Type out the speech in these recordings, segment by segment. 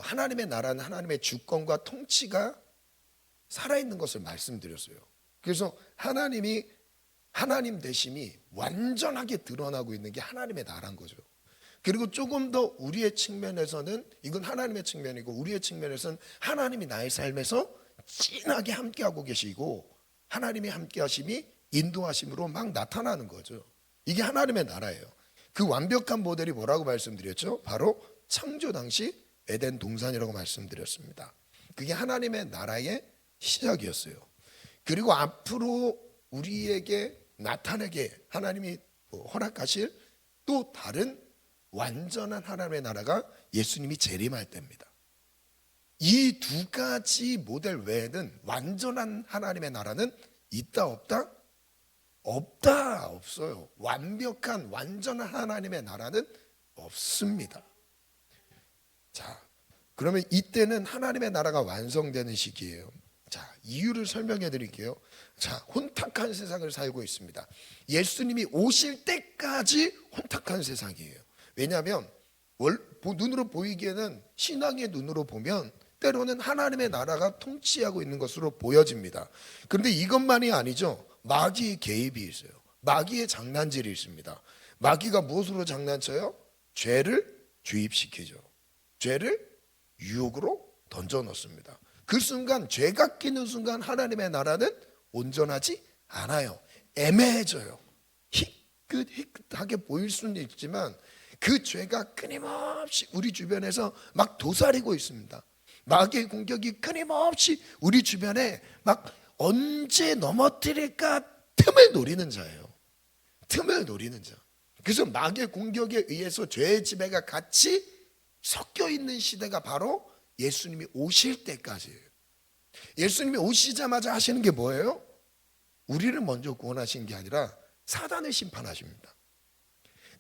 하나님의 나라는 하나님의 주권과 통치가 살아있는 것을 말씀드렸어요. 그래서 하나님이 하나님 되심이 완전하게 드러나고 있는 게 하나님의 나라인 거죠. 그리고 조금 더 우리의 측면에서는 이건 하나님의 측면이고 우리의 측면에서는 하나님이 나의 삶에서 진하게 함께하고 계시고 하나님의 함께하심이 인도하심으로 막 나타나는 거죠. 이게 하나님의 나라예요. 그 완벽한 모델이 뭐라고 말씀드렸죠? 바로 창조 당시 에덴 동산이라고 말씀드렸습니다. 그게 하나님의 나라의 시작이었어요. 그리고 앞으로 우리에게 나타나게 하나님이 허락하실 또 다른 완전한 하나님의 나라가 예수님이 재림할 때입니다. 이 두 가지 모델 외에는 완전한 하나님의 나라는 있다 없다? 없다, 없어요. 완벽한 완전한 하나님의 나라는 없습니다. 자, 그러면 이때는 하나님의 나라가 완성되는 시기예요. 자, 이유를 설명해 드릴게요. 자, 혼탁한 세상을 살고 있습니다. 예수님이 오실 때까지 혼탁한 세상이에요. 왜냐하면 눈으로 보이기에는 신앙의 눈으로 보면 때로는 하나님의 나라가 통치하고 있는 것으로 보여집니다. 그런데 이것만이 아니죠. 마귀의 개입이 있어요. 마귀의 장난질이 있습니다. 마귀가 무엇으로 장난쳐요? 죄를 주입시키죠. 죄를 유혹으로 던져 넣습니다. 그 순간 죄가 끼는 순간 하나님의 나라는 온전하지 않아요. 애매해져요. 희끗희끗하게 보일 수는 있지만 그 죄가 끊임없이 우리 주변에서 막 도사리고 있습니다. 마귀의 공격이 끊임없이 우리 주변에 막 언제 넘어뜨릴까 틈을 노리는 자예요. 틈을 노리는 자. 그래서 마귀의 공격에 의해서 죄의 지배가 같이 섞여 있는 시대가 바로 예수님이 오실 때까지예요. 예수님이 오시자마자 하시는 게 뭐예요? 우리를 먼저 구원하신 게 아니라 사단을 심판하십니다.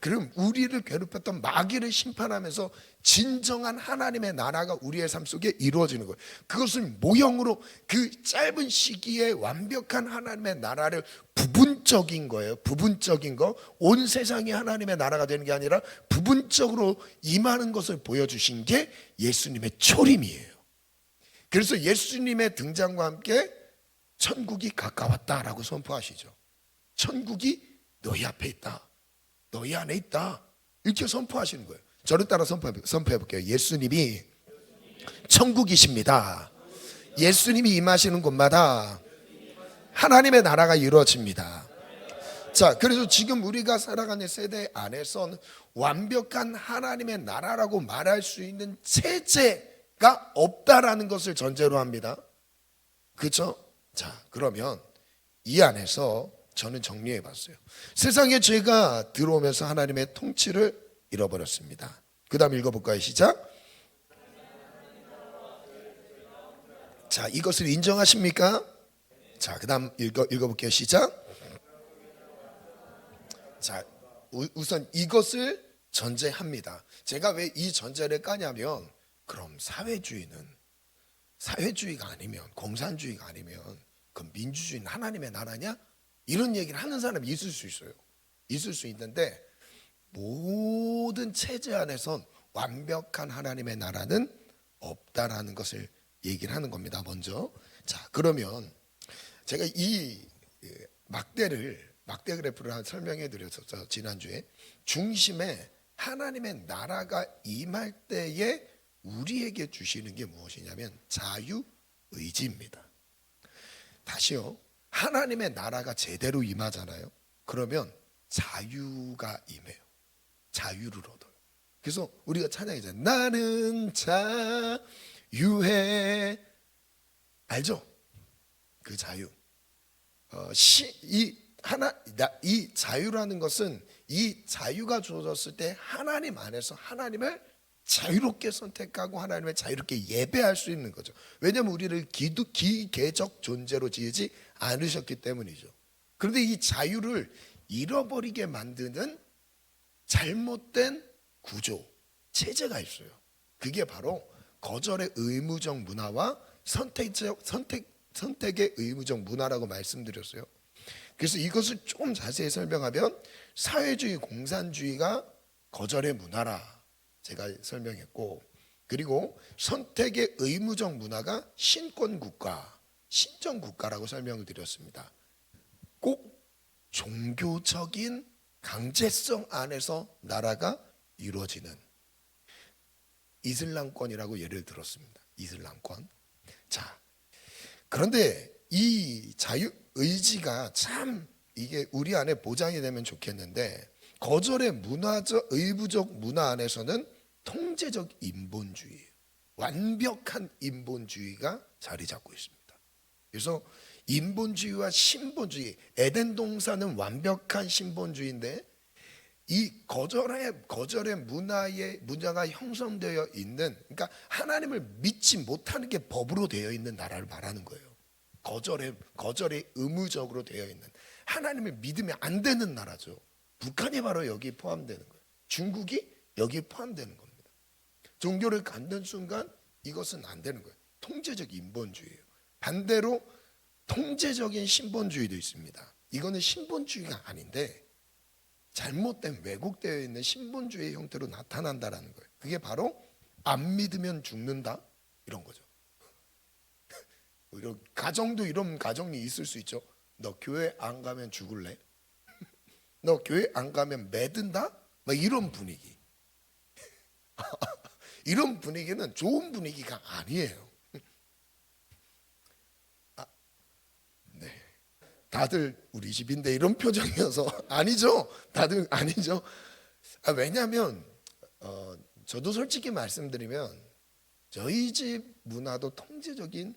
그럼 우리를 괴롭혔던 마귀를 심판하면서 진정한 하나님의 나라가 우리의 삶 속에 이루어지는 거예요. 그것을 모형으로 그 짧은 시기에 완벽한 하나님의 나라를 부분적인 거예요. 부분적인 거. 온 세상이 하나님의 나라가 되는 게 아니라 부분적으로 임하는 것을 보여주신 게 예수님의 초림이에요. 그래서 예수님의 등장과 함께 천국이 가까웠다라고 선포하시죠. 천국이 너희 앞에 있다. 너희 안에 있다. 이렇게 선포하시는 거예요. 저를 따라 선포해 볼게요. 예수님이 천국이십니다. 예수님이 임하시는 곳마다 하나님의 나라가 이루어집니다. 자, 그래서 지금 우리가 살아가는 세대 안에서는 완벽한 하나님의 나라라고 말할 수 있는 체제가 없다라는 것을 전제로 합니다. 그렇죠? 자, 그러면 이 안에서 저는 정리해 봤어요. 세상에 죄가 들어오면서 하나님의 통치를 잃어버렸습니다. 그 다음 읽어볼까요? 시작. 자, 이것을 인정하십니까? 자, 그 다음 읽어볼게요. 시작. 자, 우선 이것을 전제합니다. 제가 왜 이 전제를 까냐면 그럼 사회주의가 아니면 공산주의가 아니면 그럼 민주주의는 하나님의 나라냐? 이런 얘기를 하는 사람이 있을 수 있어요. 있을 수 있는데 모든 체제 안에선 완벽한 하나님의 나라는 없다라는 것을 얘기를 하는 겁니다. 먼저. 자, 그러면 제가 이 막대 그래프를 설명해 드렸었죠. 지난주에. 중심에 하나님의 나라가 임할 때에 우리에게 주시는 게 무엇이냐면 자유의지입니다. 다시요. 하나님의 나라가 제대로 임하잖아요. 그러면 자유가 임해요. 자유를 얻어요. 그래서 우리가 찬양이잖아요. 나는 자유해. 알죠? 그 자유. 이 자유라는 것은 이 자유가 주어졌을 때 하나님 안에서 하나님을 자유롭게 선택하고 하나님을 자유롭게 예배할 수 있는 거죠. 왜냐하면 우리를 기계적 존재로 지으지 않으셨기 때문이죠. 그런데 이 자유를 잃어버리게 만드는 잘못된 구조, 체제가 있어요. 그게 바로 거절의 의무적 문화와 선택의 의무적 문화라고 말씀드렸어요. 그래서 이것을 조금 자세히 설명하면 사회주의, 공산주의가 거절의 문화라 제가 설명했고, 그 그리고 선택의 의무적 문화가 신권국가, 신정국가라고 설명을 드렸습니다. 꼭 종교적인 강제성 안에서 나라가 이루어지는 이슬람권이라고 예를 들었습니다. 이슬람권. 자, 그런데 이 자유의지가 참 이게 우리 안에 보장이 되면 좋겠는데, 거절의 문화적 의무적 문화 안에서는 통제적 인본주의, 완벽한 인본주의가 자리 잡고 있습니다. 그래서 인본주의와 신본주의, 에덴 동산은 완벽한 신본주의인데 이 거절의 문화가 형성되어 있는, 그러니까 하나님을 믿지 못하는 게 법으로 되어 있는 나라를 말하는 거예요. 거절에 의무적으로 되어 있는, 하나님을 믿으면 안 되는 나라죠. 북한이 바로 여기 포함되는 거예요. 중국이 여기에 포함되는 겁니다. 종교를 갖는 순간 이것은 안 되는 거예요. 통제적 인본주의예요. 반대로 통제적인 신본주의도 있습니다. 이거는 신본주의가 아닌데 잘못된 왜곡되어 있는 신본주의 형태로 나타난다라는 거예요. 그게 바로 안 믿으면 죽는다 이런 거죠. 이런 가정도, 이런 가정이 있을 수 있죠. 너 교회 안 가면 죽을래? 너 교회 안 가면 매든다? 막 이런 분위기. 이런 분위기는 좋은 분위기가 아니에요. 네. 다들 우리 집인데 이런 표정이어서 아니죠. 다들 아니죠. 왜냐하면 저도 솔직히 말씀드리면 저희 집 문화도 통제적인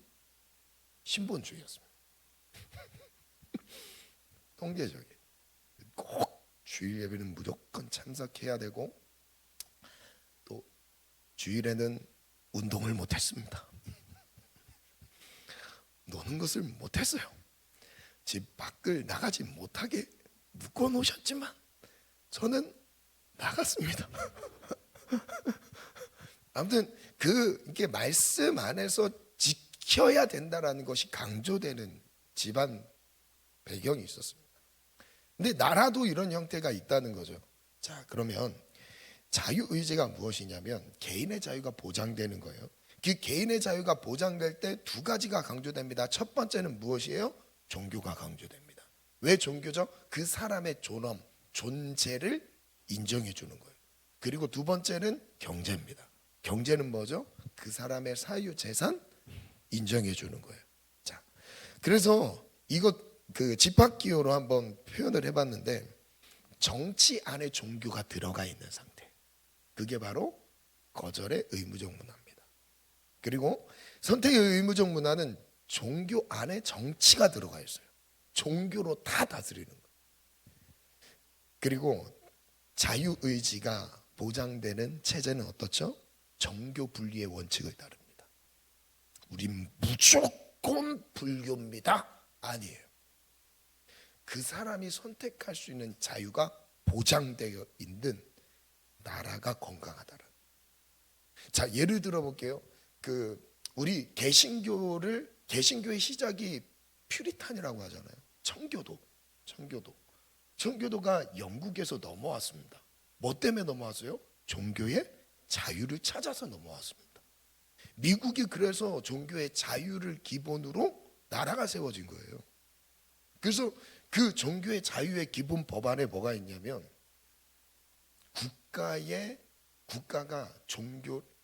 신본주의였습니다. 통제적인. 꼭 주일 예배는 무조건 참석해야 되고, 또 주일에는 운동을 못했습니다. 노는 것을 못했어요. 집 밖을 나가지 못하게 묶어 놓으셨지만 저는 나갔습니다. 아무튼 이게 말씀 안에서 지켜야 된다라는 것이 강조되는 집안 배경이 있었습니다. 근데 나라도 이런 형태가 있다는 거죠. 자, 그러면 자유의지가 무엇이냐면 개인의 자유가 보장되는 거예요. 그 개인의 자유가 보장될 때 두 가지가 강조됩니다. 첫 번째는 무엇이에요? 종교가 강조됩니다. 왜 종교죠? 그 사람의 존엄, 존재를 인정해 주는 거예요. 그리고 두 번째는 경제입니다. 경제는 뭐죠? 그 사람의 사유 재산 인정해 주는 거예요. 자, 그래서 이것 집합기호로 한번 표현을 해봤는데, 정치 안에 종교가 들어가 있는 상태, 그게 바로 거절의 의무적 문화입니다. 그리고 선택의 의무적 문화는 종교 안에 정치가 들어가 있어요. 종교로 다 다스리는 거예요. 그리고 자유의지가 보장되는 체제는 어떻죠? 정교 분리의 원칙을 따릅니다. 우린 무조건 불교입니다 아니에요. 그 사람이 선택할 수 있는 자유가 보장되어 있는 나라가 건강하다는. 자, 예를 들어 볼게요. 우리 개신교의 시작이 퓨리탄이라고 하잖아요. 청교도가 영국에서 넘어왔습니다. 뭐 때문에 넘어왔어요? 종교의 자유를 찾아서 넘어왔습니다. 미국이 그래서 종교의 자유를 기본으로 나라가 세워진 거예요. 그래서 그 종교의 자유의 기본 법안에 뭐가 있냐면,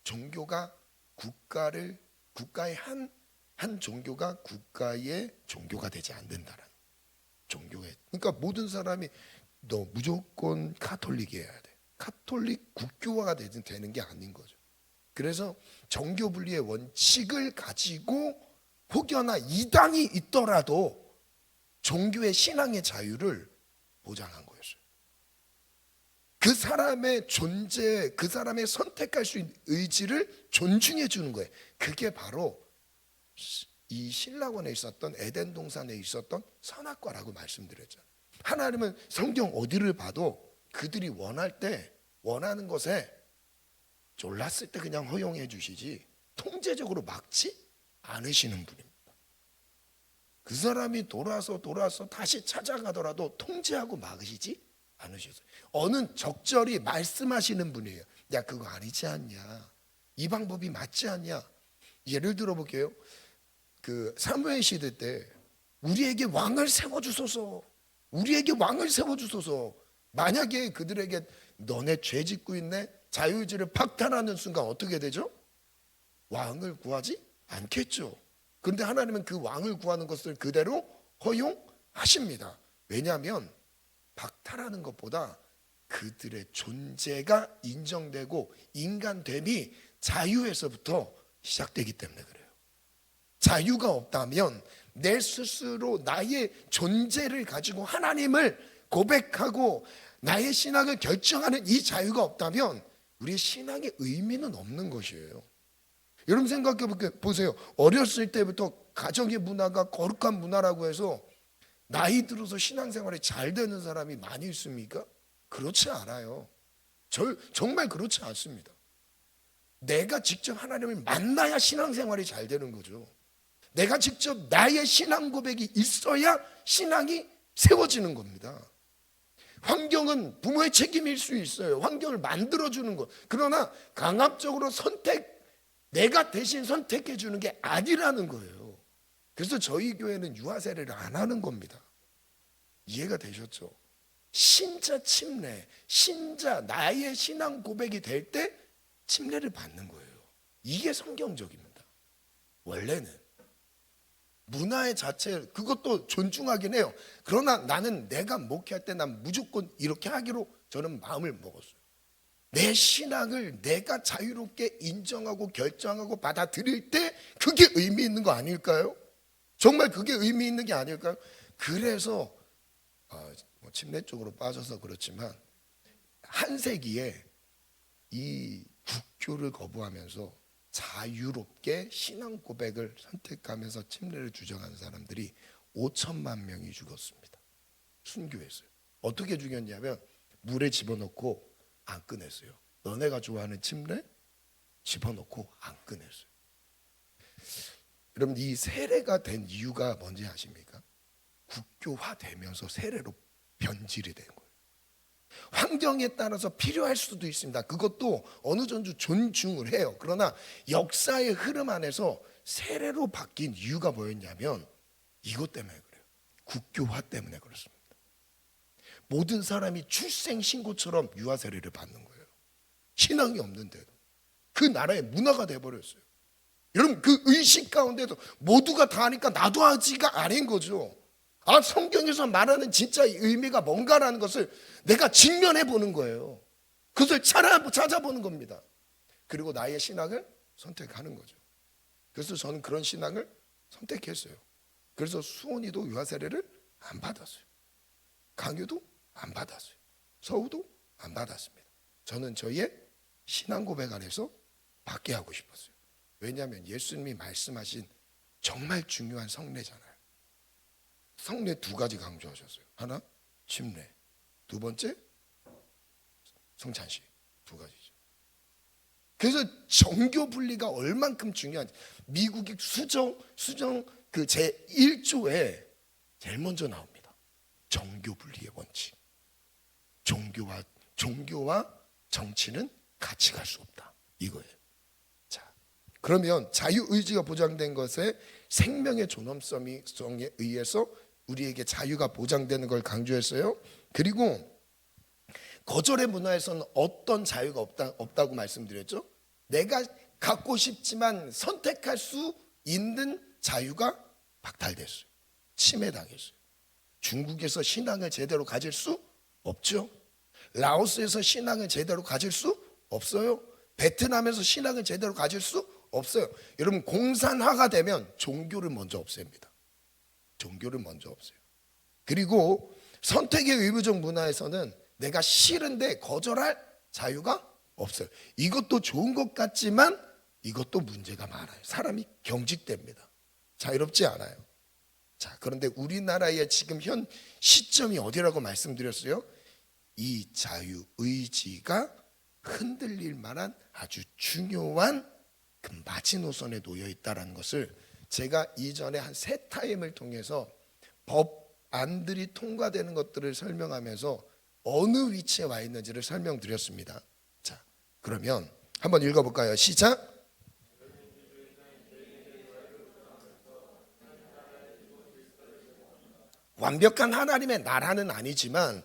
종교가 국가의 한 종교가 국가의 종교가 되지 않는다라는. 그러니까 모든 사람이 너 무조건 카톨릭이어야 돼. 카톨릭 국교화가 되는 게 아닌 거죠. 그래서 정교 분리의 원칙을 가지고 혹여나 이당이 있더라도 종교의 신앙의 자유를 보장한 거였어요. 그 사람의 존재, 그 사람의 선택할 수 있는 의지를 존중해 주는 거예요. 그게 바로 이 신라원에 있었던, 에덴 동산에 있었던 선악과라고 말씀드렸잖아요. 하나님은 성경 어디를 봐도 그들이 원하는 것에 졸랐을 때 그냥 허용해 주시지 통제적으로 막지 않으시는 분입니다. 그 사람이 돌아서 다시 찾아가더라도 통제하고 막으시지 않으셨어요. 어느 적절히 말씀하시는 분이에요. 야, 그거 아니지 않냐? 이 방법이 맞지 않냐? 예를 들어 볼게요. 그 사무엘 시대 때 우리에게 왕을 세워주소서, 우리에게 왕을 세워주소서. 만약에 그들에게 너네 죄 짓고 있네, 자유의지를 박탈하는 순간 어떻게 되죠? 왕을 구하지 않겠죠. 그런데 하나님은 그 왕을 구하는 것을 그대로 허용하십니다. 왜냐하면 박탈하는 것보다 그들의 존재가 인정되고 인간됨이 자유에서부터 시작되기 때문에 그래요. 자유가 없다면 내 스스로 나의 존재를 가지고 하나님을 고백하고 나의 신앙을 결정하는 이 자유가 없다면 우리의 신앙의 의미는 없는 것이에요. 여러분 생각해 보세요. 어렸을 때부터 가정의 문화가 거룩한 문화라고 해서 나이 들어서 신앙생활이 잘 되는 사람이 많이 있습니까? 그렇지 않아요. 정말 그렇지 않습니다. 내가 직접 하나님을 만나야 신앙생활이 잘 되는 거죠. 내가 직접 나의 신앙 고백이 있어야 신앙이 세워지는 겁니다. 환경은 부모의 책임일 수 있어요. 환경을 만들어주는 것. 그러나 강압적으로 내가 대신 선택해 주는 게 아니라는 거예요. 그래서 저희 교회는 유아 세례를 안 하는 겁니다. 이해가 되셨죠? 신자 침례, 신자 나의 신앙 고백이 될 때 침례를 받는 거예요. 이게 성경적입니다. 원래는 문화의 자체 그것도 존중하긴 해요. 그러나 나는 내가 목회할 때 난 무조건 이렇게 하기로 저는 마음을 먹었어요. 내 신앙을 내가 자유롭게 인정하고 결정하고 받아들일 때 그게 의미 있는 거 아닐까요? 정말 그게 의미 있는 게 아닐까요? 그래서 침례 쪽으로 빠져서 그렇지만 한 세기에 이 국교를 거부하면서 자유롭게 신앙 고백을 선택하면서 침례를 주장하는 사람들이 5천만 명이 죽었습니다. 순교했어요. 어떻게 죽였냐면 물에 집어넣고 안 꺼냈어요. 너네가 좋아하는 침례 집어넣고 안 꺼냈어요. 여러분 이 세례가 된 이유가 뭔지 아십니까? 국교화되면서 세례로 변질이 된 거예요. 환경에 따라서 필요할 수도 있습니다. 그것도 어느 정도 존중을 해요. 그러나 역사의 흐름 안에서 세례로 바뀐 이유가 뭐였냐면 이것 때문에 그래요. 국교화 때문에 그렇습니다. 모든 사람이 출생 신고처럼 유아 세례를 받는 거예요. 신앙이 없는데도 그 나라의 문화가 돼버렸어요. 여러분 그 의식 가운데도 모두가 다 하니까 나도 하지가 아닌 거죠. 성경에서 말하는 진짜 의미가 뭔가라는 것을 내가 직면해 보는 거예요. 그것을 찾아보는 겁니다. 그리고 나의 신앙을 선택하는 거죠. 그래서 저는 그런 신앙을 선택했어요. 그래서 수원이도 유아 세례를 안 받았어요. 강유도 안 받았어요. 서우도 안 받았습니다. 저는 저희의 신앙 고백 안에서 받게 하고 싶었어요. 왜냐하면 예수님이 말씀하신 정말 중요한 성례잖아요. 성례 두 가지 강조하셨어요. 하나 침례, 두 번째 성찬식. 두 가지죠. 그래서 정교 분리가 얼만큼 중요한지 미국의 수정 그 제1조에 제일 먼저 나옵니다. 정교 분리의 원칙. 종교와 정치는 같이 갈 수 없다. 이거예요. 자, 그러면 자유의지가 보장된 것에 생명의 존엄성에 의해서 우리에게 자유가 보장되는 걸 강조했어요. 그리고 거절의 문화에서는 어떤 자유가 없다고 말씀드렸죠? 내가 갖고 싶지만 선택할 수 있는 자유가 박탈됐어요. 침해당했어요. 중국에서 신앙을 제대로 가질 수 없죠. 라오스에서 신앙을 제대로 가질 수 없어요. 베트남에서 신앙을 제대로 가질 수 없어요. 여러분 공산화가 되면 종교를 먼저 없앱니다. 종교를 먼저 없애요. 그리고 선택의 의무적 문화에서는 내가 싫은데 거절할 자유가 없어요. 이것도 좋은 것 같지만 이것도 문제가 많아요. 사람이 경직됩니다. 자유롭지 않아요. 자, 그런데 우리나라의 지금 현 시점이 어디라고 말씀드렸어요? 이 자유의지가 흔들릴 만한 아주 중요한 그 마지노선에 놓여 있다는 것을 제가 이전에 한 3타임을 통해서 법안들이 통과되는 것들을 설명하면서 어느 위치에 와 있는지를 설명드렸습니다. 자, 그러면 한번 읽어볼까요? 시작. 완벽한 하나님의 나라는 아니지만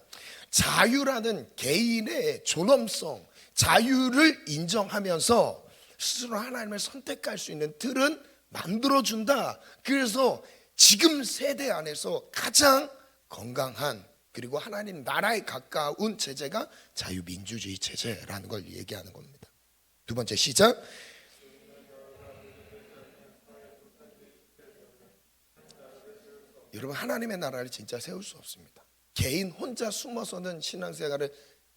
자유라는 개인의 존엄성, 자유를 인정하면서 스스로 하나님을 선택할 수 있는 틀은 만들어준다. 그래서 지금 세대 안에서 가장 건강한 그리고 하나님 나라에 가까운 체제가 자유민주주의 체제라는 걸 얘기하는 겁니다. 두 번째 시작. 여러분, 하나님의 나라를 진짜 세울 수 없습니다. 개인 혼자 숨어서는 신앙생활을,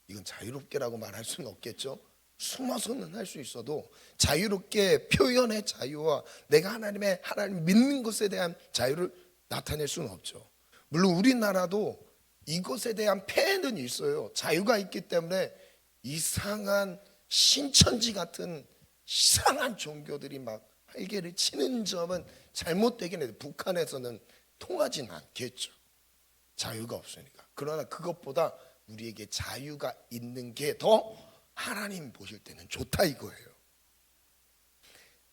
이건 자유롭게라고 말할 수는 없겠죠. 숨어서는 할 수 있어도 자유롭게 표현의 자유와 내가 하나님 믿는 것에 대한 자유를 나타낼 수는 없죠. 물론 우리나라도 이것에 대한 폐해는 있어요. 자유가 있기 때문에 이상한 신천지 같은 이상한 종교들이 막 활개를 치는 점은 잘못되긴 해도 북한에서는 통하진 않겠죠. 자유가 없으니까. 그러나 그것보다 우리에게 자유가 있는 게 더 하나님 보실 때는 좋다 이거예요.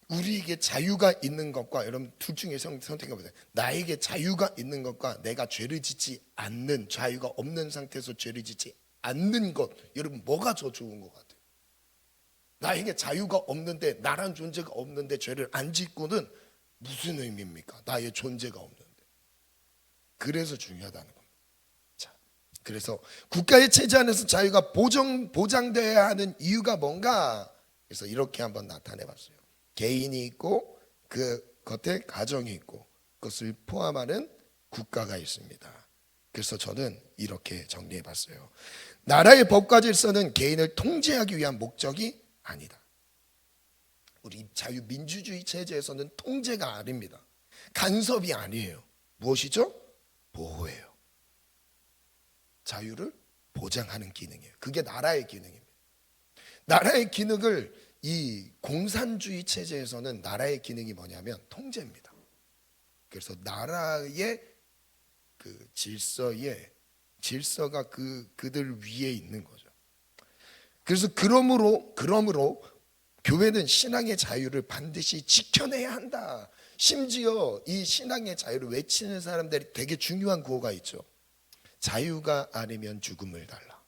우리에게 자유가 있는 것과, 여러분 둘 중에 선택해보세요. 나에게 자유가 있는 것과 내가 죄를 짓지 않는, 자유가 없는 상태에서 죄를 짓지 않는 것, 여러분 뭐가 더 좋은 것 같아요? 나에게 자유가 없는데, 나란 존재가 없는데 죄를 안 짓고는 무슨 의미입니까? 나의 존재가 없는데. 그래서 중요하다는 겁니다. 자, 그래서 국가의 체제 안에서 자유가 보장되어야 하는 이유가 뭔가? 그래서 이렇게 한번 나타내봤어요. 개인이 있고 그 겉에 가정이 있고 그것을 포함하는 국가가 있습니다. 그래서 저는 이렇게 정리해봤어요. 나라의 법과 질서는 개인을 통제하기 위한 목적이 아니다. 우리 자유민주주의 체제에서는 통제가 아닙니다. 간섭이 아니에요. 무엇이죠? 보호예요. 자유를 보장하는 기능이에요. 그게 나라의 기능입니다. 나라의 기능을, 이 공산주의 체제에서는 나라의 기능이 뭐냐면 통제입니다. 그래서 나라의 그 질서가 그들 위에 있는 거죠. 그래서 그러므로 교회는 신앙의 자유를 반드시 지켜내야 한다. 심지어 이 신앙의 자유를 외치는 사람들이 되게 중요한 구호가 있죠. 자유가 아니면 죽음을 달라.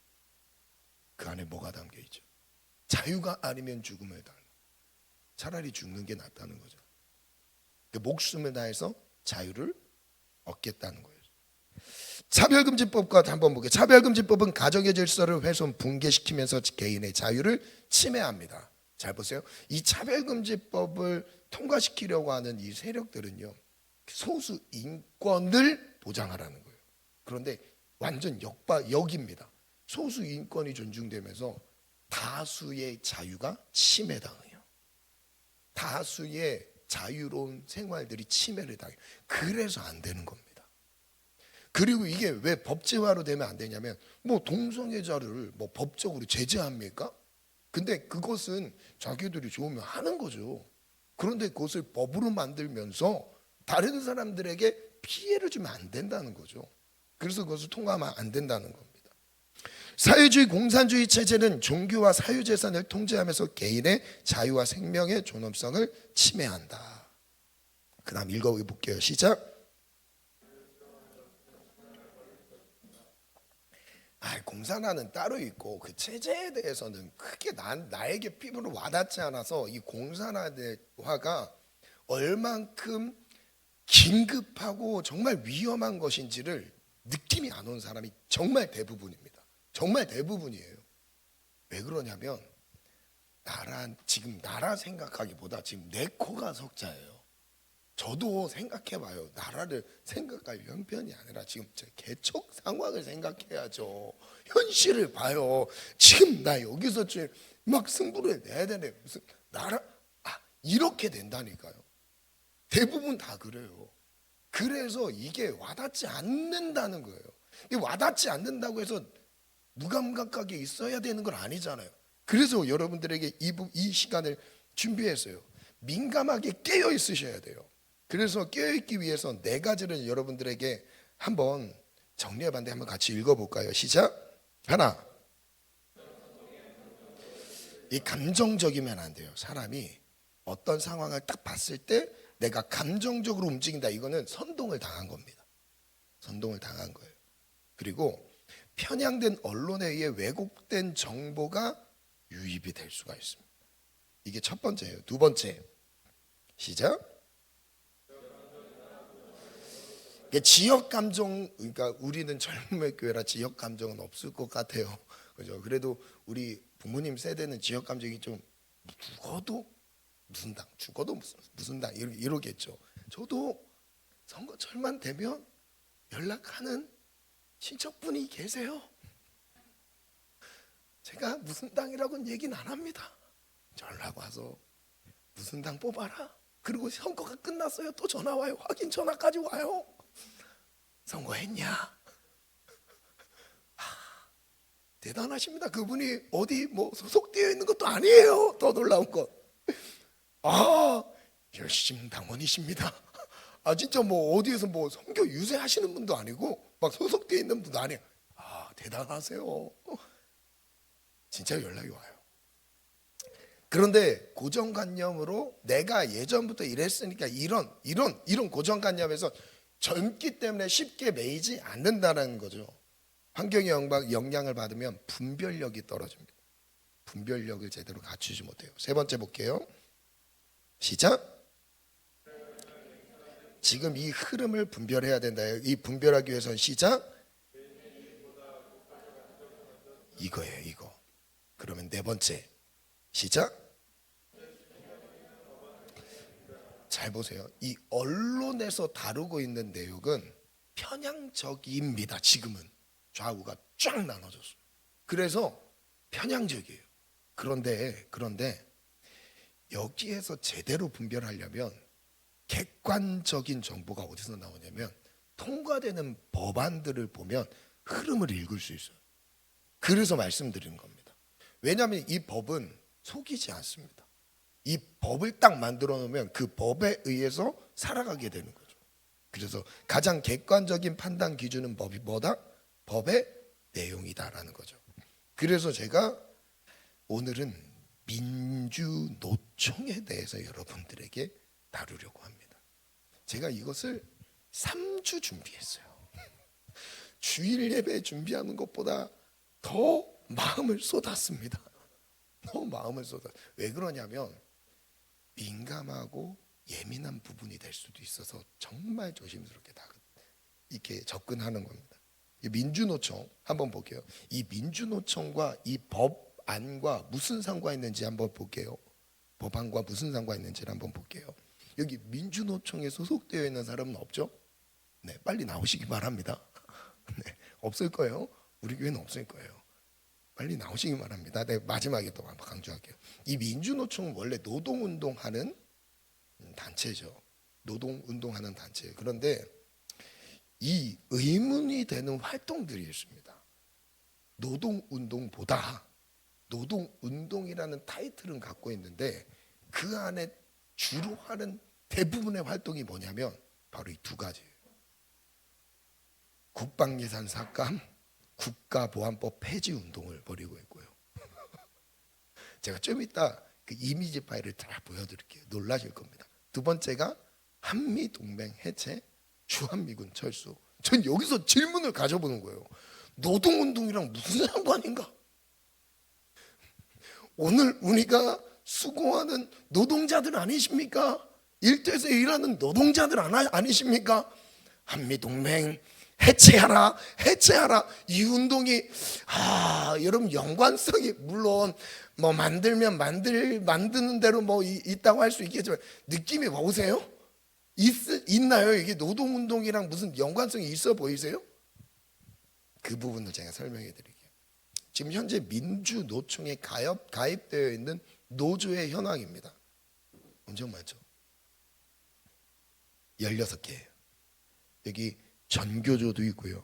그 안에 뭐가 담겨 있죠? 자유가 아니면 죽음을 달라. 차라리 죽는 게 낫다는 거죠. 목숨을 다해서 자유를 얻겠다는 거예요. 차별금지법과 한번 보게. 차별금지법은 가정의 질서를 훼손 붕괴시키면서 개인의 자유를 침해합니다. 잘 보세요. 이 차별금지법을 통과시키려고 하는 이 세력들은요, 소수 인권을 보장하라는 거예요. 그런데 완전 역입니다. 소수 인권이 존중되면서 다수의 자유가 침해당해요. 다수의 자유로운 생활들이 침해를 당해요. 그래서 안 되는 겁니다. 그리고 이게 왜 법제화로 되면 안 되냐면, 뭐 동성애자를 뭐 법적으로 제재합니까? 근데 그것은 자기들이 좋으면 하는 거죠. 그런데 그것을 법으로 만들면서 다른 사람들에게 피해를 주면 안 된다는 거죠. 그래서 그것을 통과하면 안 된다는 겁니다. 사회주의 공산주의 체제는 종교와 사유재산을 통제하면서 개인의 자유와 생명의 존엄성을 침해한다. 그 다음 읽어볼게요. 시작. 공산화는 따로 있고 그 체제에 대해서는 크게 나에게 피부로 와닿지 않아서 이 공산화가 얼만큼 긴급하고 정말 위험한 것인지를 느낌이 안 온 사람이 정말 대부분입니다. 정말 대부분이에요. 왜 그러냐면 지금 나라 생각하기보다 지금 내 코가 석자예요. 저도 생각해봐요. 나라를 생각할 형편이 아니라 지금 제 개척 상황을 생각해야죠. 현실을 봐요. 지금 나 여기서 막 승부를 내야 되네. 무슨 나라 이렇게 된다니까요. 대부분 다 그래요. 그래서 이게 와닿지 않는다는 거예요. 이 와닿지 않는다고 해서 무감각하게 있어야 되는 건 아니잖아요. 그래서 여러분들에게 이 시간을 준비했어요. 민감하게 깨어 있으셔야 돼요. 그래서 깨어있기 위해서 네 가지를 여러분들에게 한번 정리해봤는데 한번 같이 읽어볼까요? 시작. 하나, 이 감정적이면 안 돼요. 사람이 어떤 상황을 딱 봤을 때 내가 감정적으로 움직인다. 이거는 선동을 당한 겁니다. 선동을 당한 거예요. 그리고 편향된 언론에 의해 왜곡된 정보가 유입이 될 수가 있습니다. 이게 첫 번째예요. 두 번째, 시작. 지역 감정, 그러니까 우리는 젊음의 교회라 지역 감정은 없을 것 같아요. 그죠? 그래도 우리 부모님 세대는 지역 감정이 좀 죽어도 무슨 당, 죽어도 무슨 당 이러겠죠. 저도 선거철만 되면 연락하는 친척분이 계세요. 제가 무슨 당이라고는 얘기는 안 합니다. 연락 와서 무슨 당 뽑아라. 그리고 선거가 끝났어요. 또 전화 와요. 확인 전화까지 와요. 선거했냐? 대단하십니다. 그분이 어디 뭐 소속되어 있는 것도 아니에요. 더 놀라운 것. 열심 당원이십니다. 진짜 뭐 어디에서 뭐 선교 유세하시는 분도 아니고 막 소속되어 있는 분도 아니에요. 대단하세요. 진짜 연락이 와요. 그런데 고정관념으로 내가 예전부터 이랬으니까 이런 고정관념에서 젊기 때문에 쉽게 매이지 않는다는 거죠. 환경의 영향을 받으면 분별력이 떨어집니다. 분별력을 제대로 갖추지 못해요. 세 번째 볼게요. 시작. 지금 이 흐름을 분별해야 된다. 이 분별하기 위해서는 시작. 이거예요, 이거. 그러면 네 번째. 시작. 잘 보세요. 이 언론에서 다루고 있는 내용은 편향적입니다. 지금은 좌우가 쫙 나눠졌어요. 그래서 편향적이에요. 그런데 여기에서 제대로 분별하려면 객관적인 정보가 어디서 나오냐면 통과되는 법안들을 보면 흐름을 읽을 수 있어요. 그래서 말씀드리는 겁니다. 왜냐하면 이 법은 속이지 않습니다. 이 법을 딱 만들어 놓으면 그 법에 의해서 살아가게 되는 거죠. 그래서 가장 객관적인 판단 기준은 법이 뭐다? 법의 내용이다라는 거죠. 그래서 제가 오늘은 민주노총에 대해서 여러분들에게 다루려고 합니다. 제가 이것을 3주 준비했어요. 주일 예배 준비하는 것보다 더 마음을 쏟았습니다. 더 마음을 쏟아. 왜 그러냐면 민감하고 예민한 부분이 될 수도 있어서 정말 조심스럽게 이렇게 접근하는 겁니다. 이 민주노총 한번 볼게요. 이 민주노총과 이 법안과 무슨 상관이 있는지 한번 볼게요. 법안과 무슨 상관이 있는지를 한번 볼게요. 여기 민주노총에 소속되어 있는 사람은 없죠? 네, 빨리 나오시기 바랍니다. 네, 없을 거예요. 우리 교회는 없을 거예요. 빨리 나오시기 바랍니다. 네, 마지막에 또 한번 강조할게요. 이 민주노총은 원래 노동운동하는 단체죠. 노동운동하는 단체. 그런데 이 의문이 되는 활동들이 있습니다. 노동운동보다 노동운동이라는 타이틀은 갖고 있는데 그 안에 주로 하는 대부분의 활동이 뭐냐면 바로 이 두 가지예요. 국방예산 삭감, 국가보안법 폐지 운동을 벌이고 있고요. 제가 좀 이따 그 이미지 파일을 다 보여드릴게요. 놀라실 겁니다. 두 번째가 한미동맹 해체, 주한미군 철수. 전 여기서 질문을 가져보는 거예요. 노동운동이랑 무슨 상관인가? 오늘 우리가 수고하는 노동자들 아니십니까? 일터에서 일하는 노동자들 아니십니까? 한미동맹 해체하라. 이 운동이 여러분 연관성이 물론 뭐 만드는 대로 뭐 있다고 할 수 있겠지만 느낌이 오세요? 있나요? 이게 노동운동이랑 무슨 연관성이 있어 보이세요? 그 부분을 제가 설명해 드릴게요. 지금 현재 민주노총에 가입되어 있는 노조의 현황입니다. 엄청 많죠? 16개예요. 여기 전교조도 있고요,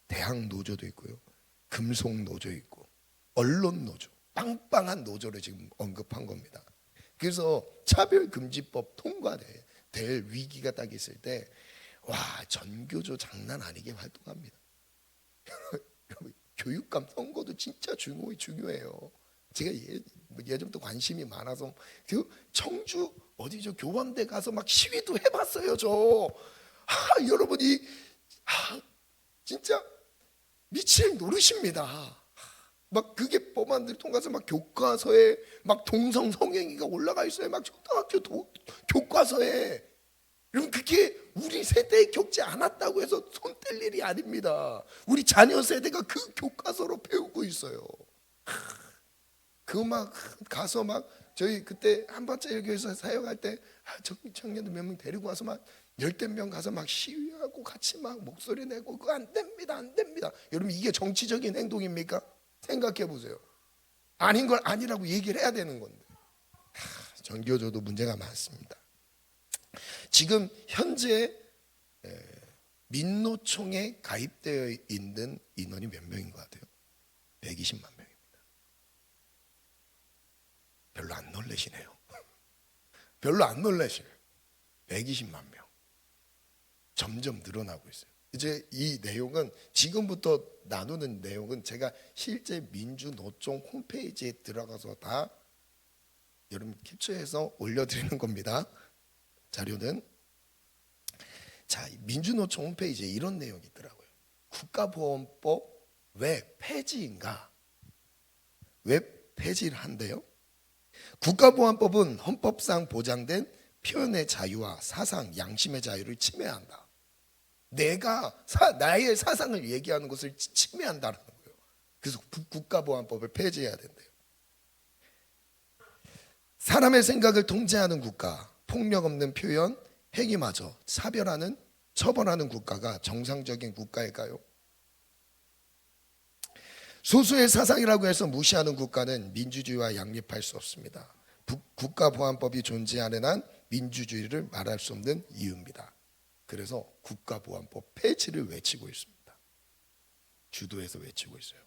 대학노조도 있고요, 금속노조 있고, 언론노조, 빵빵한 노조를 지금 언급한 겁니다. 그래서 차별금지법 통과될 위기가 딱 있을 때 전교조 장난 아니게 활동합니다. 여러분, 교육감 선거도 진짜 중요해요. 제가 예전부터 관심이 많아서 그 청주 어디죠 교원대 가서 막 시위도 해봤어요. 여러분이 진짜 미칠 노릇입니다. 막 그게 법안들이 통과해서 막 교과서에 막 동성 성행위가 올라가 있어요. 막 초등학교 교과서에. 여러분 그게 우리 세대에 겪지 않았다고 해서 손 뗄 일이 아닙니다. 우리 자녀 세대가 그 교과서로 배우고 있어요. 그 막 가서 막 저희 그때 한밭제일교회에서 사역할 때 청년들 몇 명 데리고 와서 막 10명 가서 막 시위하고 같이 막 목소리 내고 그거 안 됩니다 안 됩니다. 여러분 이게 정치적인 행동입니까? 생각해 보세요. 아닌 걸 아니라고 얘기를 해야 되는 건데 전교조도 문제가 많습니다. 지금 현재 민노총에 가입되어 있는 인원이 몇 명인 것 같아요? 120만 명입니다. 별로 안 놀라시네요. 별로 안 놀라시네요. 120만 명. 점점 늘어나고 있어요. 이제 이 내용은 지금부터 나누는 내용은 제가 실제 민주노총 홈페이지에 들어가서 다 여러분 캡처해서 올려드리는 겁니다. 자료는 자 민주노총 홈페이지에 이런 내용이 있더라고요. 국가보안법 왜 폐지인가? 왜 폐지를 한대요? 국가보안법은 헌법상 보장된 표현의 자유와 사상, 양심의 자유를 침해한다. 나의 사상을 얘기하는 것을 침해한다는 거예요. 그래서 국가보안법을 폐지해야 된대요. 사람의 생각을 통제하는 국가, 폭력 없는 표현, 행위마저 차별하는, 처벌하는 국가가 정상적인 국가일까요? 소수의 사상이라고 해서 무시하는 국가는 민주주의와 양립할 수 없습니다. 국가보안법이 존재하는 한 민주주의를 말할 수 없는 이유입니다. 그래서 국가보안법 폐지를 외치고 있습니다. 주도해서 외치고 있어요.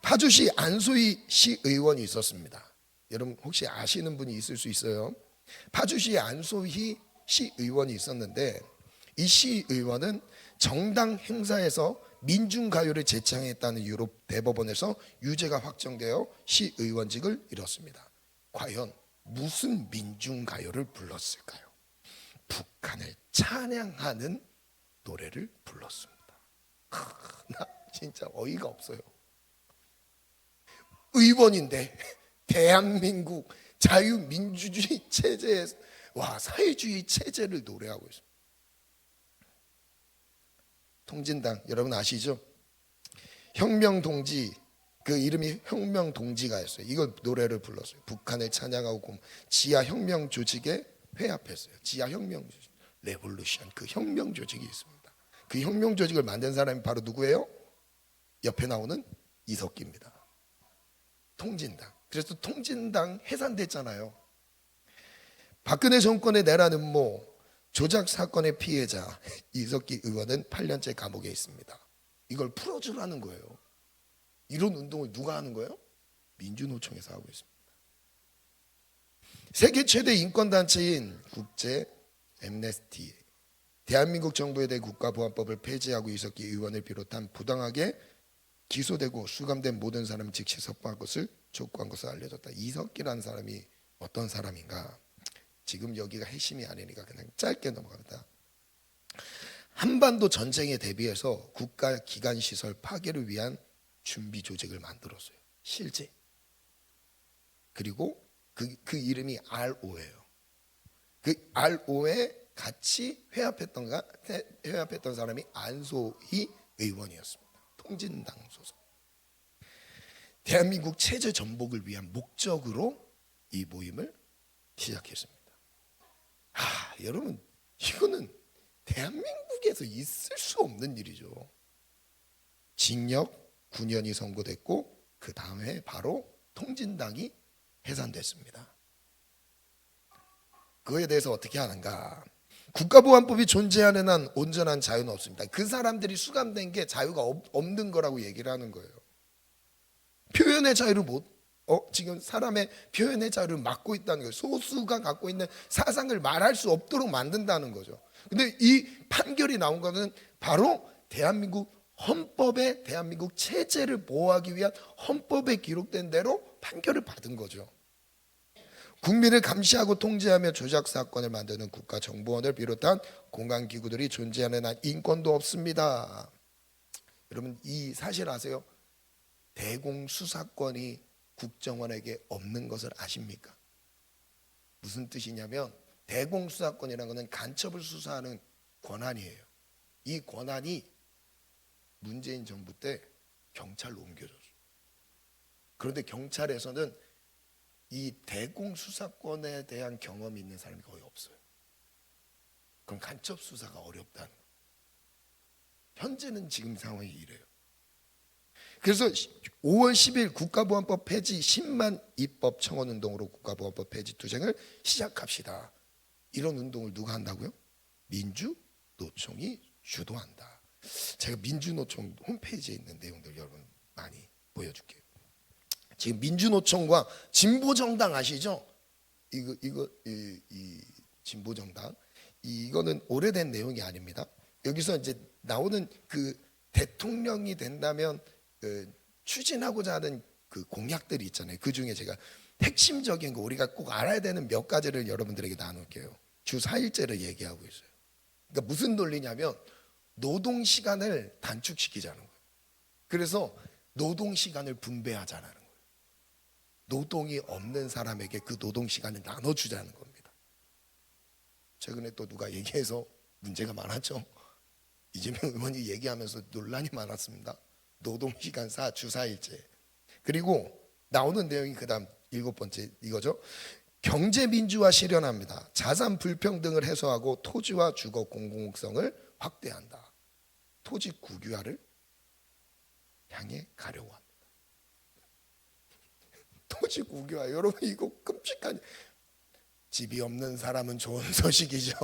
파주시 안소희 시의원이 있었습니다. 여러분 혹시 아시는 분이 있을 수 있어요. 파주시 안소희 시의원이 있었는데 이 시의원은 정당 행사에서 민중가요를 제창했다는 이유로 대법원에서 유죄가 확정되어 시의원직을 잃었습니다. 과연 무슨 민중가요를 불렀을까요? 북한을 찬양하는 노래를 불렀습니다. 나 진짜 어이가 없어요. 의원인데 대한민국 자유민주주의 체제에 사회주의 체제를 노래하고 있습니다. 통진당 여러분 아시죠? 혁명동지 그 이름이 혁명동지가였어요. 이걸 노래를 불렀어요. 북한을 찬양하고 지하혁명 조직에 회합했어요. 지하혁명 조직, 레볼루션 그 혁명 조직이 있습니다. 그 혁명 조직을 만든 사람이 바로 누구예요? 옆에 나오는 이석기입니다. 통진당. 그래서 통진당 해산됐잖아요. 박근혜 정권의 내란 음모 조작 사건의 피해자 이석기 의원은 8년째 감옥에 있습니다. 이걸 풀어주라는 거예요. 이런 운동을 누가 하는 거예요? 민주노총에서 하고 있습니다. 세계 최대 인권단체인 국제 엠네스티 대한민국 정부에 대해 국가보안법을 폐지하고 이석기 의원을 비롯한 부당하게 기소되고 수감된 모든 사람을 즉시 석방할 것을 촉구한 것을 알려졌다. 이석기라는 사람이 어떤 사람인가? 지금 여기가 핵심이 아니니까 그냥 짧게 넘어갑니다. 한반도 전쟁에 대비해서 국가 기관 시설 파괴를 위한 준비 조직을 만들었어요. 실제. 그리고 그 이름이 RO예요. 그 RO에 같이 회합했던 사람이 안소희 의원이었습니다. 통진당 소속. 대한민국 체제 전복을 위한 목적으로 이 모임을 시작했습니다. 여러분 이거는 대한민국에서 있을 수 없는 일이죠. 징역 9년이 선고됐고 그 다음에 바로 통진당이 해산됐습니다. 그거에 대해서 어떻게 하는가? 국가보안법이 존재하는 한 온전한 자유는 없습니다. 그 사람들이 수감된 게 자유가 없는 거라고 얘기를 하는 거예요. 표현의 자유를 지금 사람의 표현의 자유를 막고 있다는 거예요. 소수가 갖고 있는 사상을 말할 수 없도록 만든다는 거죠. 근데 이 판결이 나온 거는 바로 대한민국 헌법에 대한민국 체제를 보호하기 위한 헌법에 기록된 대로 판결을 받은 거죠. 국민을 감시하고 통제하며 조작 사건을 만드는 국가정보원을 비롯한 공안기구들이 존재하는 한 인권도 없습니다. 여러분 이 사실 아세요? 대공수사권이 국정원에게 없는 것을 아십니까? 무슨 뜻이냐면 대공수사권이라는 것은 간첩을 수사하는 권한이에요. 이 권한이 문재인 정부 때 경찰로 옮겨졌어요. 그런데 경찰에서는 이 대공수사권에 대한 경험이 있는 사람이 거의 없어요. 그럼 간첩 수사가 어렵다는 거예요. 현재는 지금 상황이 이래요. 그래서 5월 10일 국가보안법 폐지 10만 입법 청원 운동으로 국가보안법 폐지 투쟁을 시작합시다. 이런 운동을 누가 한다고요? 민주노총이 주도한다. 제가 민주노총 홈페이지에 있는 내용들 여러분 많이 보여줄게요. 지금 민주노총과 진보정당 아시죠? 이 진보정당 이거는 오래된 내용이 아닙니다. 여기서 이제 나오는 그 대통령이 된다면 추진하고자 하는 그 공약들이 있잖아요. 그 중에 제가 핵심적인 거 우리가 꼭 알아야 되는 몇 가지를 여러분들에게 나눌게요. 주 4일제를 얘기하고 있어요. 그러니까 무슨 논리냐면 노동 시간을 단축시키자는 거예요. 그래서 노동 시간을 분배하자는 거예요. 노동이 없는 사람에게 그 노동 시간을 나눠주자는 겁니다. 최근에 또 누가 얘기해서 문제가 많았죠. 이재명 의원이 얘기하면서 논란이 많았습니다. 노동시간사 주 4일제. 그리고 나오는 내용이 그다음 7번째 이거죠. 경제민주화 실현합니다. 자산 불평등을 해소하고 토지와 주거 공공성을 확대한다. 토지 국유화를 향해 가려고 합니다. 토지 국유화 여러분 이거 끔찍한 집이 없는 사람은 좋은 소식이죠.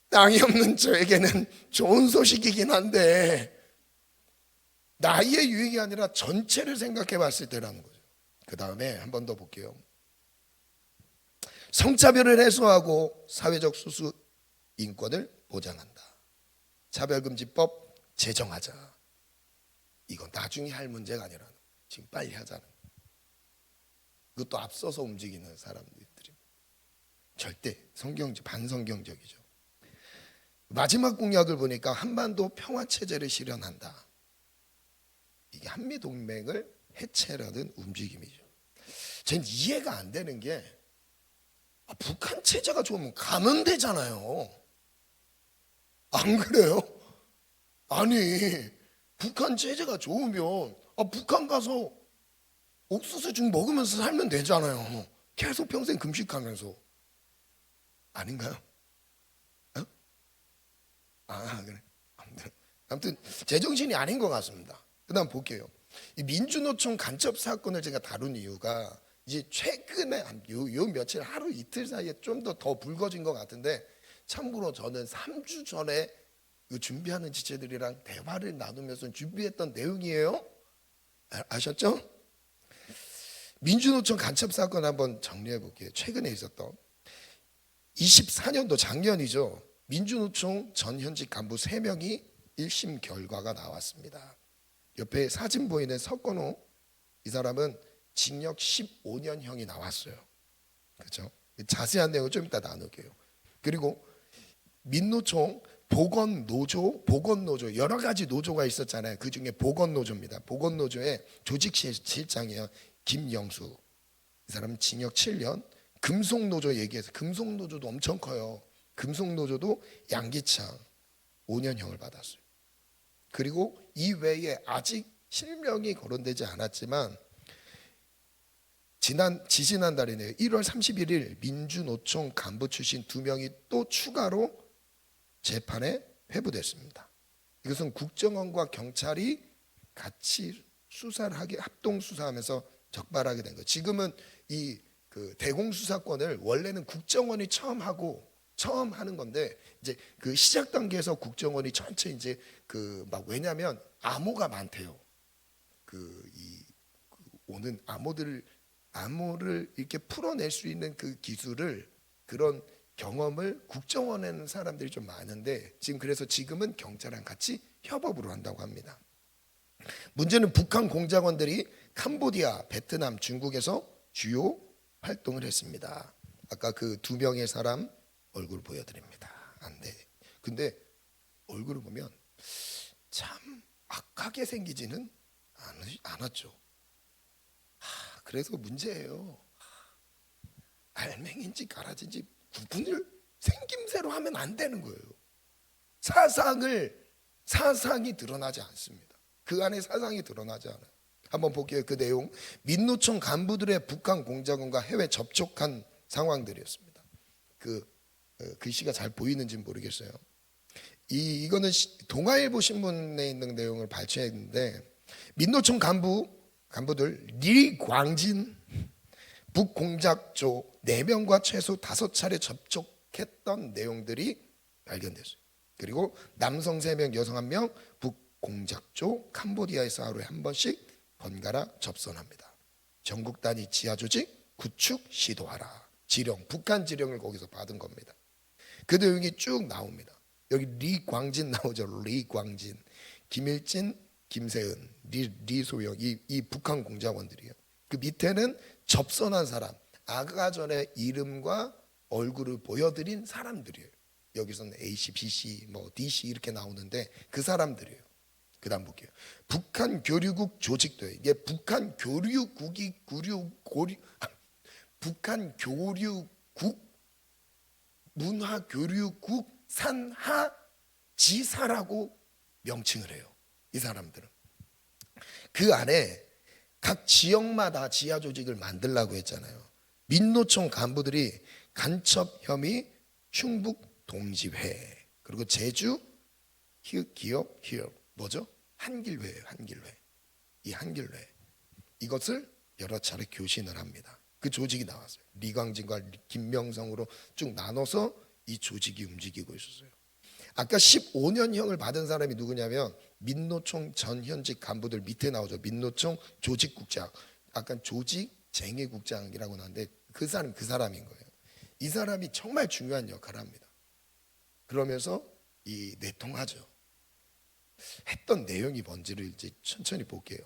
땅이 없는 저에게는 좋은 소식이긴 한데 나의 유익이 아니라 전체를 생각해 봤을 때라는 거죠. 그 다음에 한 번 더 볼게요. 성차별을 해소하고 사회적 수수 인권을 보장한다. 차별금지법 제정하자. 이건 나중에 할 문제가 아니라 지금 빨리 하자는 거예요. 그것도 앞서서 움직이는 사람들입니다. 절대 반성경적이죠. 마지막 공약을 보니까 한반도 평화체제를 실현한다. 이게 한미동맹을 해체라는 움직임이죠. 전 이해가 안 되는 게 북한 체제가 좋으면 가면 되잖아요. 안 그래요? 아니 북한 체제가 좋으면 북한 가서 옥수수 죽 먹으면서 살면 되잖아요. 계속 평생 금식하면서. 아닌가요? 그래. 아무튼 제정신이 아닌 것 같습니다. 그다음 볼게요. 이 민주노총 간첩 사건을 제가 다룬 이유가 이제 최근에 요 며칠 하루 이틀 사이에 좀 더 불거진 것 같은데 참고로 저는 3주 전에 준비하는 지체들이랑 대화를 나누면서 준비했던 내용이에요. 아셨죠? 민주노총 간첩 사건 한번 정리해 볼게요. 최근에 있었던 24년도 작년이죠. 민주노총 전 현직 간부 3명이 1심 결과가 나왔습니다. 옆에 사진 보이는 석건호 이 사람은 징역 15년형이 나왔어요. 그렇죠? 자세한 내용을 좀 이따 나눌게요. 그리고 민노총 보건노조 여러 가지 노조가 있었잖아요. 그 중에 보건노조입니다. 보건노조의 조직실장이에요. 김영수 이 사람은 징역 7년. 금속노조 얘기해서 금속노조도 엄청 커요. 금속노조도 양기창 5년형을 받았어요. 그리고 이 외에 아직 실명이 거론되지 않았지만 지지난달이네요. 1월 31일 민주노총 간부 출신 2명이 또 추가로 재판에 회부됐습니다. 이것은 국정원과 경찰이 같이 수사를 하게 합동 수사하면서 적발하게 된 거예요. 지금은 이 그 대공수사권을 원래는 국정원이 처음 하는 건데 이제 그 시작 단계에서 국정원이 전체 이제 그 막 왜냐하면 암호가 많대요. 오는 암호를 이렇게 풀어낼 수 있는 그 기술을 그런 경험을 국정원에는 사람들이 좀 많은데 그래서 지금은 경찰랑 같이 협업으로 한다고 합니다. 문제는 북한 공작원들이 캄보디아, 베트남, 중국에서 주요 활동을 했습니다. 아까 그 2명의 사람 얼굴 보여드립니다. 안 돼. 근데 얼굴을 보면 참 악하게 생기지는 않았죠. 그래서 문제예요. 알맹인지 가라지인지 구분을 생김새로 하면 안 되는 거예요. 사상이 드러나지 않습니다. 그 안에 사상이 드러나지 않아요. 한번 볼게요. 그 내용. 민노총 간부들의 북한 공작원과 해외 접촉한 상황들이었습니다. 그 글씨가 잘 보이는지는 모르겠어요. 이거는 동아일보 신문에 있는 내용을 발췌했는데, 민노총 간부들 리광진 북공작조 4명과 최소 5차례 접촉했던 내용들이 발견됐어요. 그리고 남성 3명, 여성 1명 북공작조 캄보디아에서 하루에 한 번씩 번갈아 접선합니다. 전국 단위 지하 조직 구축 시도하라. 지령, 북한 지령을 거기서 받은 겁니다. 그 내용이 쭉 나옵니다. 여기 리광진 나오죠. 리광진, 김일진, 김세은, 리소영, 이 북한 공작원들이에요. 그 밑에는 접선한 사람, 아까 전에 이름과 얼굴을 보여드린 사람들이에요. 여기서는 A씨, B씨, D씨 이렇게 나오는데 그 사람들이에요. 그 다음 볼게요. 북한 교류국 조직도 이게 북한 교류국이 북한 교류국 문화교류국 산하지사라고 명칭을 해요. 이 사람들은 그 안에 각 지역마다 지하 조직을 만들라고 했잖아요. 민노총 간부들이 간첩 혐의 충북 동지회, 그리고 제주 기업 뭐죠? 한길회예요. 한길회. 이 한길회 이것을 여러 차례 교신을 합니다. 그 조직이 나왔어요. 리광진과 김명성으로 쭉 나눠서 이 조직이 움직이고 있었어요. 아까 15년형을 받은 사람이 누구냐면 민노총 전 현직 간부들 밑에 나오죠. 민노총 조직국장, 아까 조직쟁의국장이라고 나오는데 그 사람인 거예요. 이 사람이 정말 중요한 역할을 합니다. 그러면서 이 내통하죠. 했던 내용이 뭔지를 이제 천천히 볼게요.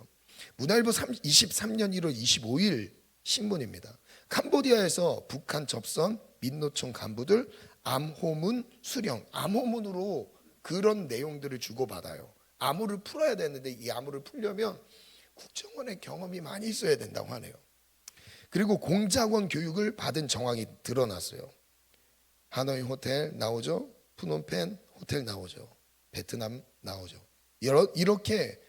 문화일보 23년 1월 25일 신문입니다. 캄보디아에서 북한 접선 민노총 간부들 암호문 수령, 암호문으로 그런 내용들을 주고받아요. 암호를 풀어야 되는데 이 암호를 풀려면 국정원의 경험이 많이 있어야 된다고 하네요. 그리고 공작원 교육을 받은 정황이 드러났어요. 하노이 호텔 나오죠. 푸놈펜 호텔 나오죠. 베트남 나오죠. 이렇게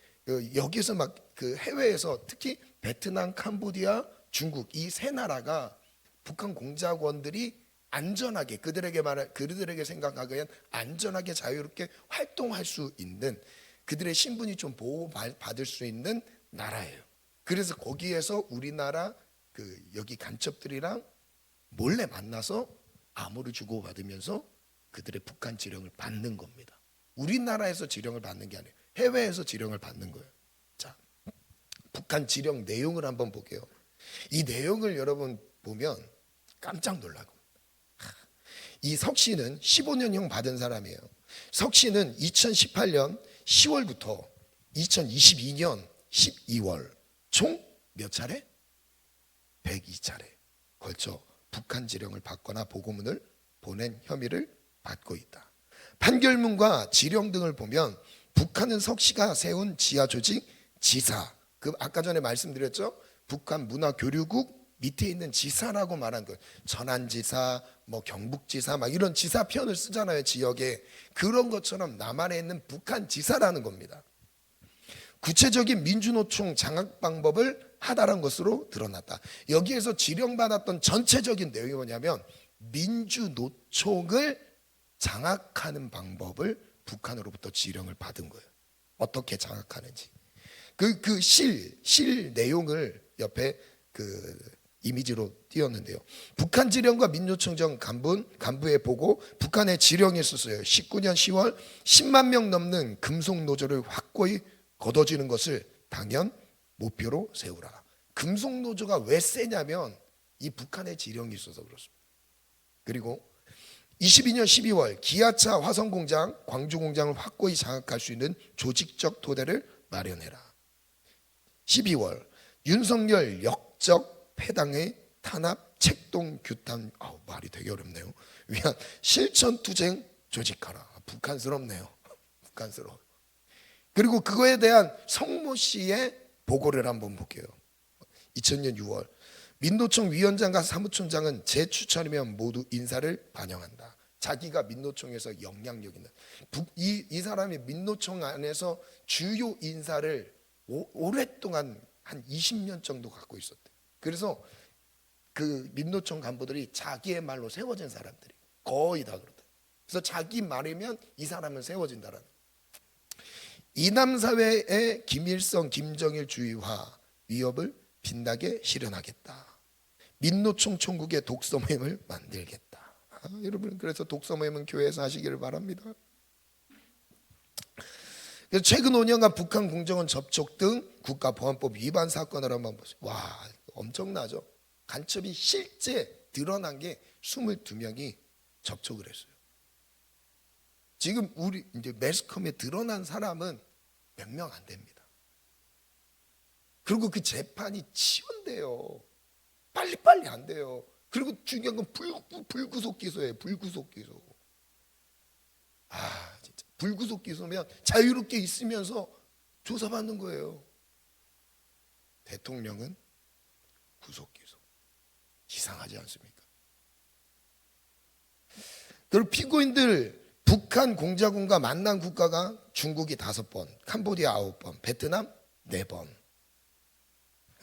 여기서 막 그 해외에서 특히 베트남, 캄보디아, 중국 이 세 나라가 북한 공작원들이 안전하게 그들에게 생각하기엔 안전하게 자유롭게 활동할 수 있는, 그들의 신분이 좀 보호받을 수 있는 나라예요. 그래서 거기에서 우리나라 여기 간첩들이랑 몰래 만나서 암호를 주고받으면서 그들의 북한 지령을 받는 겁니다. 우리나라에서 지령을 받는 게 아니에요. 해외에서 지령을 받는 거예요. 자, 북한 지령 내용을 한번 볼게요. 이 내용을 여러분 보면 깜짝 놀랄 겁니다. 이 석 씨는 15년형 받은 사람이에요. 석 씨는 2018년 10월부터 2022년 12월 총 몇 차례? 102차례 걸쳐 북한 지령을 받거나 보고문을 보낸 혐의를 받고 있다. 판결문과 지령 등을 보면 북한은 석 씨가 세운 지하 조직 지사, 그 아까 전에 말씀드렸죠. 북한 문화교류국 밑에 있는 지사라고 말한 거예요. 전안지사, 경북지사, 막 이런 지사 표현을 쓰잖아요. 지역에 그런 것처럼 남한에 있는 북한 지사라는 겁니다. 구체적인 민주노총 장악 방법을 하다란 것으로 드러났다. 여기에서 지령받았던 전체적인 내용이 뭐냐면 민주노총을 장악하는 방법을 북한으로부터 지령을 받은 거예요. 어떻게 장악하는지. 실 내용을 옆에 이미지로 띄웠는데요. 북한 지령과 민노총정 간부의 보고 북한의 지령이 있었어요. 19년 10월 10만 명 넘는 금속 노조를 확고히 걷어지는 것을 당연 목표로 세우라. 금속 노조가 왜 세냐면 이 북한의 지령이 있어서 그렇습니다. 그리고 22년 12월 기아차 화성공장, 광주공장을 확고히 장악할 수 있는 조직적 토대를 마련해라. 12월 윤석열 역적 패당의 탄압 책동 규탄, 말이 되게 어렵네요. 위한 실천투쟁 조직하라. 북한스럽네요. 북한스러워. 그리고 그거에 대한 성모 씨의 보고를 한번 볼게요. 2000년 6월 민노총 위원장과 사무총장은 제 추천이면 모두 인사를 반영한다. 자기가 민노총에서 영향력 있는 이 사람이 민노총 안에서 주요 인사를 오랫동안 한 20년 정도 갖고 있었대. 그래서 그 민노총 간부들이 자기의 말로 세워진 사람들이 거의 다 그렇다. 그래서 자기 말이면 이 사람은 세워진다라는. 이남 사회의 김일성, 김정일 주의화 위협을 빛나게 실현하겠다. 민노총 총국의 독서 모임을 만들겠다. 여러분, 그래서 독서 모임은 교회에서 하시기를 바랍니다. 그래서 최근 5년간 북한 공정원 접촉 등 국가보안법 위반 사건을 한번 보세요. 와, 엄청나죠. 간첩이 실제 드러난 게 22명이 접촉을 했어요. 지금 우리 이제 매스컴에 드러난 사람은 몇 명 안 됩니다. 그리고 그 재판이 지연돼요. 빨리빨리 안 돼요. 그리고 중요한 건 불구속 기소예요. 불구속 기소. 진짜 불구속 기소면 자유롭게 있으면서 조사받는 거예요. 대통령은 구속 기소. 이상하지 않습니까? 그리고 피고인들 북한 공작원과 만난 국가가 중국이 5번, 캄보디아 9번, 베트남 4번.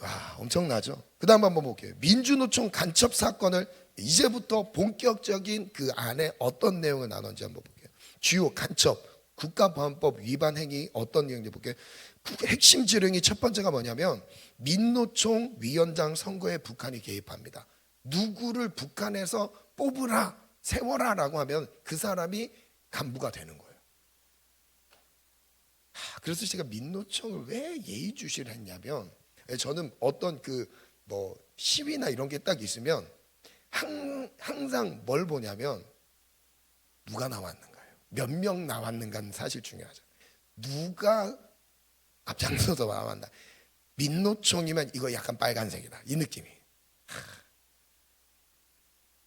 와, 엄청나죠? 그 다음 한번 볼게요. 민주노총 간첩 사건을 이제부터 본격적인 그 안에 어떤 내용을 나눴는지 한번 볼게요. 주요 간첩, 국가보안법 위반 행위 어떤 내용인지 볼게요. 핵심 지령이 첫 번째가 뭐냐면 민노총 위원장 선거에 북한이 개입합니다. 누구를 북한에서 뽑으라, 세워라라고 하면 그 사람이 간부가 되는 거예요. 그래서 제가 민노총을 왜 예의주시를 했냐면, 저는 어떤 시위나 이런 게 딱 있으면 항상 뭘 보냐면 누가 나왔는가요? 몇 명 나왔는가는 사실 중요하죠. 누가 앞장서서 나왔나. 민노총이면 이거 약간 빨간색이다, 이 느낌이.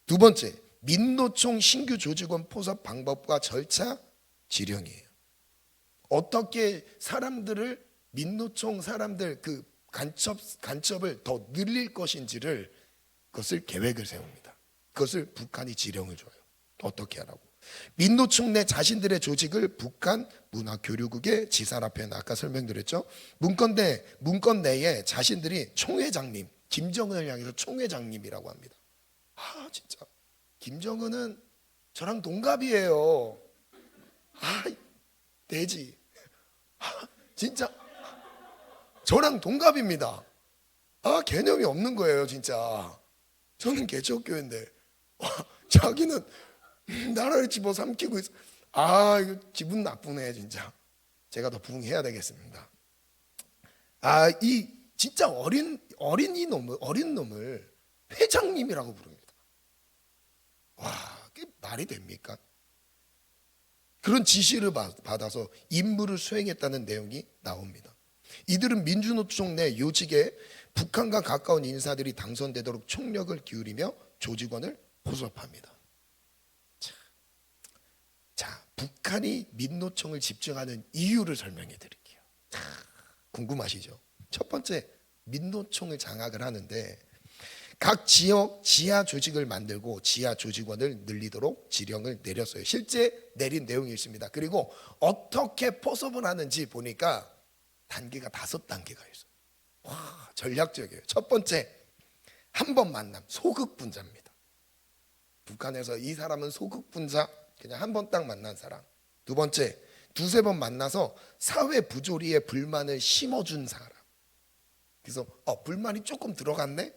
두 번째, 민노총 신규 조직원 포섭 방법과 절차 지령이에요. 어떻게 사람들을 민노총 사람들 그 간첩을 더 늘릴 것인지를 그것을 계획을 세웁니다. 그것을 북한이 지령을 줘요. 어떻게 하라고. 민노총 내 자신들의 조직을 북한 문화교류국의 지사 앞에 아까 설명드렸죠. 문건 내에 자신들이 총회장님, 김정은을 향해서 총회장님이라고 합니다. 진짜 김정은은 저랑 동갑이에요. 돼지. 진짜 저랑 동갑입니다. 개념이 없는 거예요, 진짜. 저는 개척교회인데 자기는 나라를 집어삼키고 있어. 이거 기분 나쁘네, 진짜. 제가 더 부응해야 되겠습니다. 이 진짜 어린 놈을 회장님이라고 부릅니다. 그게 말이 됩니까? 그런 지시를 받아서 임무를 수행했다는 내용이 나옵니다. 이들은 민주노총 내 요직에 북한과 가까운 인사들이 당선되도록 총력을 기울이며 조직원을 포섭합니다. 자, 북한이 민노총을 집중하는 이유를 설명해 드릴게요. 궁금하시죠? 첫 번째, 민노총을 장악을 하는데 각 지역 지하 조직을 만들고 지하 조직원을 늘리도록 지령을 내렸어요. 실제 내린 내용이 있습니다. 그리고 어떻게 포섭을 하는지 보니까 단계가 5단계가 있어요. 전략적이에요. 첫 번째, 한 번 만남, 소극분자입니다. 북한에서 이 사람은 소극분자, 그냥 한 번 딱 만난 사람. 두 번째, 2-3번 만나서 사회 부조리에 불만을 심어준 사람. 그래서 불만이 조금 들어갔네?